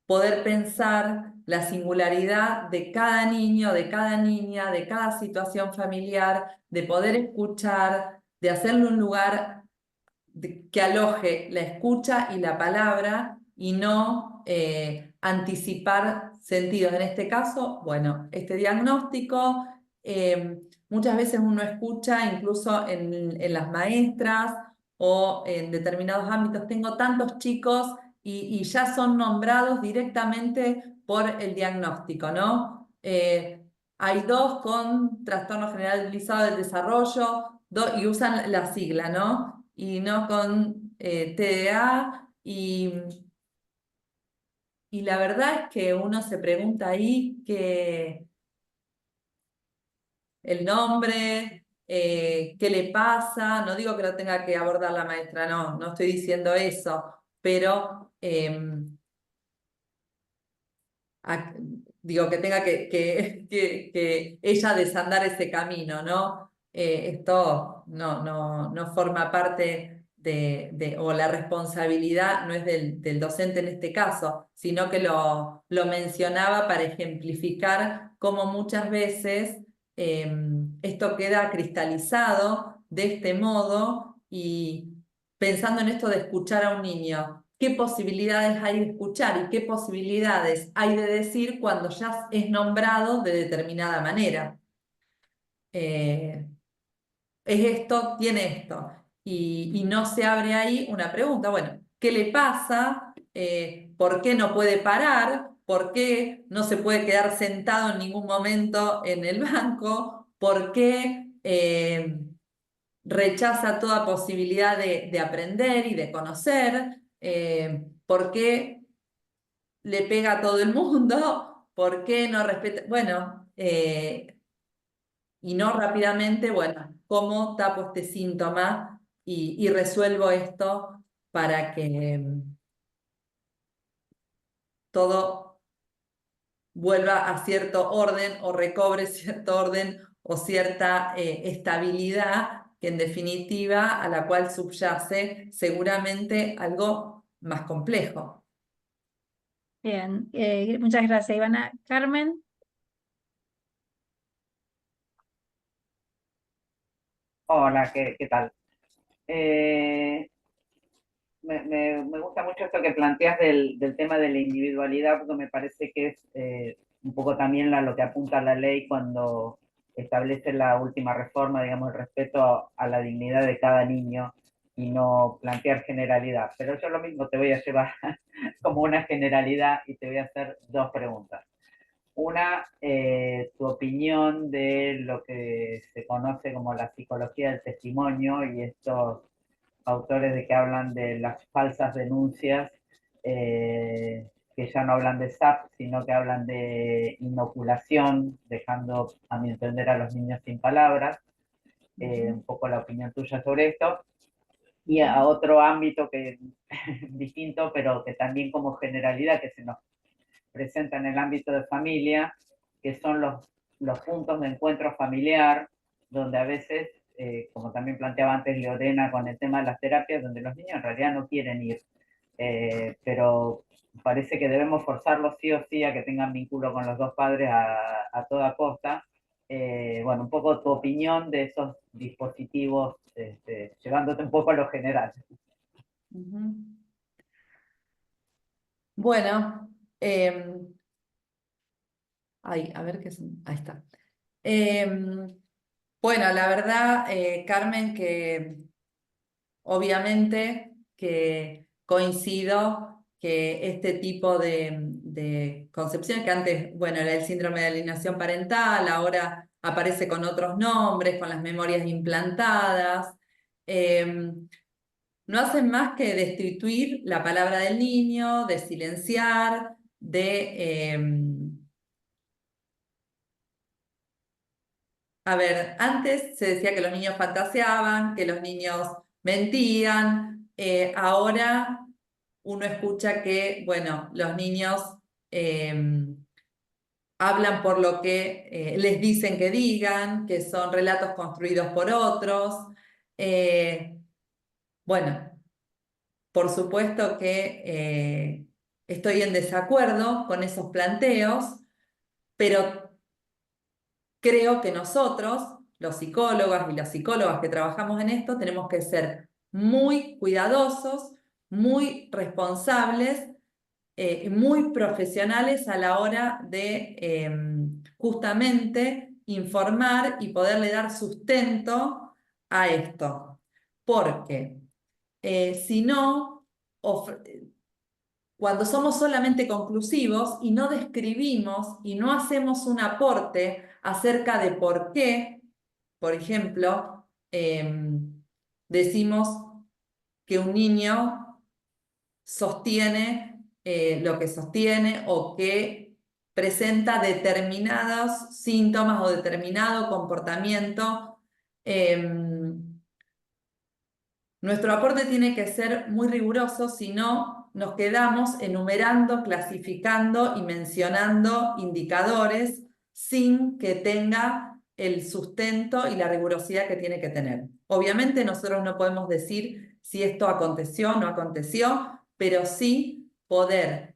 poder pensar la singularidad de cada niño, de cada niña, de cada situación familiar, de poder escuchar, de hacerle un lugar que aloje la escucha y la palabra, y no anticipar sentidos. En este caso, bueno, este diagnóstico, muchas veces uno escucha incluso en las maestras o en determinados ámbitos, tengo tantos chicos y ya son nombrados directamente por el diagnóstico, ¿no? Hay 2 con trastorno generalizado del desarrollo, y usan la sigla, ¿no? Y no con TDA, y la verdad es que uno se pregunta ahí que el nombre, qué le pasa. No digo que lo tenga que abordar la maestra, no estoy diciendo eso, pero digo que tenga que ella desandar ese camino, ¿no? Esto no forma parte o la responsabilidad no es del docente en este caso, sino que lo mencionaba para ejemplificar cómo muchas veces esto queda cristalizado de este modo. Y pensando en esto de escuchar a un niño, ¿qué posibilidades hay de escuchar y qué posibilidades hay de decir cuando ya es nombrado de determinada manera? Es esto, tiene esto. Y no se abre ahí una pregunta, bueno, ¿qué le pasa? ¿Por qué no puede parar? ¿Por qué no se puede quedar sentado en ningún momento en el banco? ¿Por qué rechaza toda posibilidad de aprender y de conocer? ¿Por qué le pega a todo el mundo? ¿Por qué no respeta? Bueno, y no rápidamente, bueno, ¿cómo tapo este síntoma y resuelvo esto para que todo vuelva a cierto orden o recobre cierto orden o cierta estabilidad, que en definitiva a la cual subyace seguramente algo más complejo? Bien, muchas gracias, Ivana. Carmen. Hola, ¿qué tal? Eh, me gusta mucho esto que planteas del tema de la individualidad, porque me parece que es un poco también lo que apunta la ley cuando establece la última reforma, digamos, el respeto a la dignidad de cada niño y no plantear generalidad. Pero yo lo mismo te voy a llevar como una generalidad y te voy a hacer dos preguntas. Una, tu opinión de lo que se conoce como la psicología del testimonio y estos autores de que hablan de las falsas denuncias, que ya no hablan de SAP, sino que hablan de inoculación, dejando, a mi entender, a los niños sin palabras. Un poco la opinión tuya sobre esto. Y a otro ámbito que distinto, pero que también como generalidad que se nos presenta en el ámbito de familia, que son los puntos de encuentro familiar, donde a veces, como también planteaba antes Leodena con el tema de las terapias, donde los niños en realidad no quieren ir, pero parece que debemos forzarlos sí o sí a que tengan vínculo con los dos padres a toda costa. Bueno, un poco tu opinión de esos dispositivos, llevándote un poco a lo general. Bueno, a ver qué es. Ahí está. Bueno, la verdad, Carmen, que obviamente que coincido que este tipo de concepción, que antes, bueno, era el síndrome de alienación parental, ahora aparece con otros nombres, con las memorias implantadas, no hacen más que destituir la palabra del niño, de silenciar, a ver, antes se decía que los niños fantaseaban, que los niños mentían, ahora uno escucha que, bueno, los niños hablan por lo que les dicen que digan, que son relatos construidos por otros. Bueno, por supuesto que estoy en desacuerdo con esos planteos, pero creo que nosotros, los psicólogos y las psicólogas que trabajamos en esto, tenemos que ser muy cuidadosos, muy responsables, muy profesionales a la hora de justamente informar y poderle dar sustento a esto. Porque si no, cuando somos solamente conclusivos y no describimos y no hacemos un aporte acerca de por qué, por ejemplo, decimos que un niño sostiene lo que sostiene o que presenta determinados síntomas o determinado comportamiento. Nuestro aporte tiene que ser muy riguroso, si no nos quedamos enumerando, clasificando y mencionando indicadores sin que tenga el sustento y la rigurosidad que tiene que tener. Obviamente nosotros no podemos decir si esto aconteció o no aconteció, pero sí poder.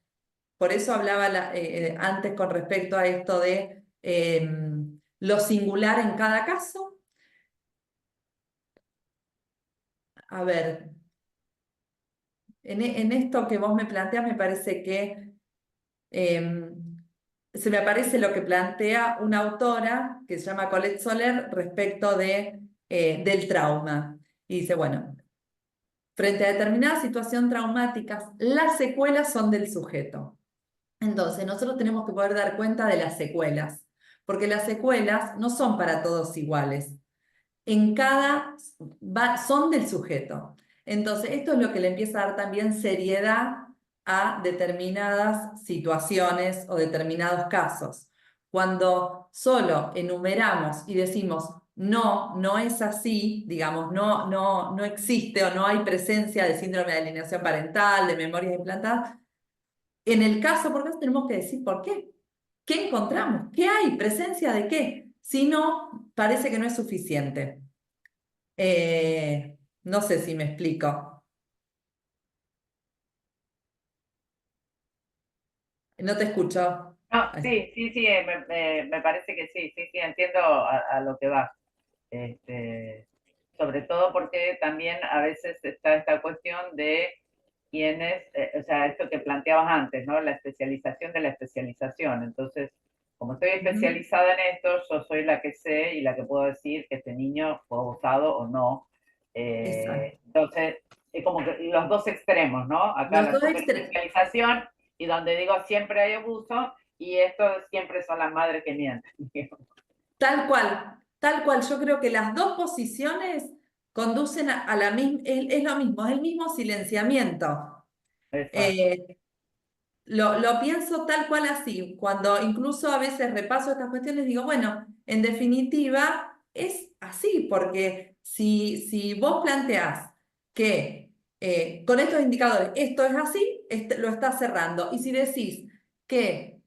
Por eso hablaba antes con respecto a esto de lo singular en cada caso. A ver, en esto que vos me planteas, me parece que se me aparece lo que plantea una autora que se llama Colette Soler respecto del trauma. Y dice, bueno, frente a determinadas situaciones traumáticas, las secuelas son del sujeto. Entonces, nosotros tenemos que poder dar cuenta de las secuelas, porque las secuelas no son para todos iguales. Son del sujeto. Entonces, esto es lo que le empieza a dar también seriedad a determinadas situaciones o determinados casos. Cuando solo enumeramos y decimos, no, no es así, digamos, no existe o no hay presencia de síndrome de alienación parental, de memorias implantadas, en el caso por caso tenemos que decir por qué. ¿Qué encontramos? ¿Qué hay? ¿Presencia de qué? Si no, parece que no es suficiente. No sé si me explico. No te escucho. No, sí, me parece que sí, entiendo a lo que va. Sobre todo porque también a veces está esta cuestión de quiénes, o sea, esto que planteabas antes, ¿no? La especialización de la especialización. Entonces, como estoy especializada en esto, yo soy la que sé y la que puedo decir que este niño fue abusado o no. Entonces, es como que los dos extremos, ¿no? Acá la especialización y donde digo siempre hay abuso y esto siempre son las madres que mienten. Tal cual, tal cual. Yo creo que las dos posiciones conducen a la misma, es lo mismo, es el mismo silenciamiento. Lo pienso tal cual así, cuando incluso a veces repaso estas cuestiones, digo, bueno, en definitiva es así, porque si vos planteás que con estos indicadores esto es así, lo estás cerrando. Y si decís que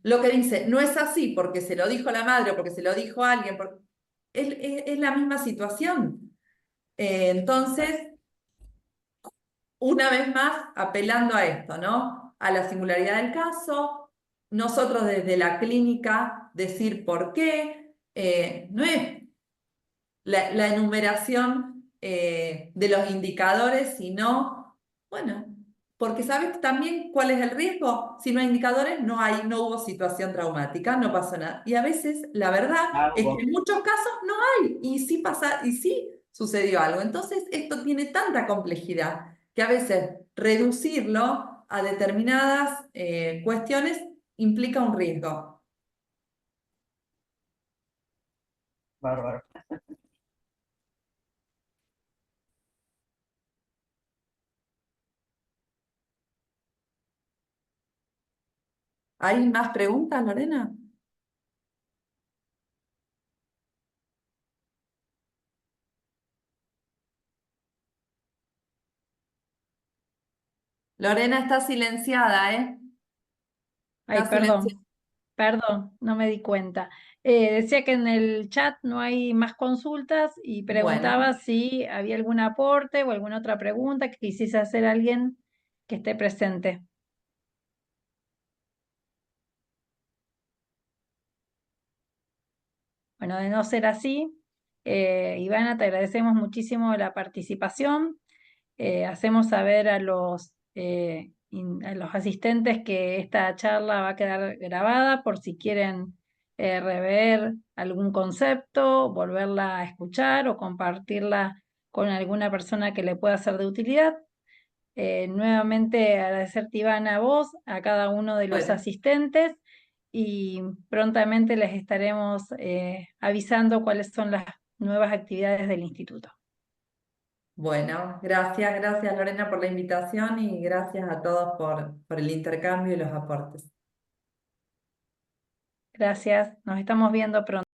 lo que dice no es así porque se lo dijo la madre o porque se lo dijo alguien, es la misma situación. Entonces, una vez más, apelando a esto, ¿no? A la singularidad del caso, nosotros desde la clínica decir por qué, no es la enumeración de los indicadores, sino, bueno, porque ¿sabes también cuál es el riesgo? Si no hay indicadores, no hubo situación traumática, no pasó nada. Y a veces la verdad es que en muchos casos no hay, y sí pasa, y sí sucedió algo. Entonces esto tiene tanta complejidad que a veces reducirlo a determinadas cuestiones implica un riesgo. Bárbaro. ¿Hay más preguntas, Lorena? Lorena está silenciada, ¿eh? Ay, Está silenciada. perdón, no me di cuenta. Decía que en el chat no hay más consultas y preguntaba Bueno, si había algún aporte o alguna otra pregunta que quisiese hacer alguien que esté presente. Bueno, de no ser así, Ivana, te agradecemos muchísimo la participación. Hacemos saber a los asistentes que esta charla va a quedar grabada por si quieren rever algún concepto, volverla a escuchar o compartirla con alguna persona que le pueda ser de utilidad. Nuevamente agradecerte, Ivana, a vos, a cada uno de los bueno, asistentes y prontamente les estaremos avisando cuáles son las nuevas actividades del instituto. bueno, gracias Lorena por la invitación y gracias a todos por el intercambio y los aportes. Gracias, nos estamos viendo pronto.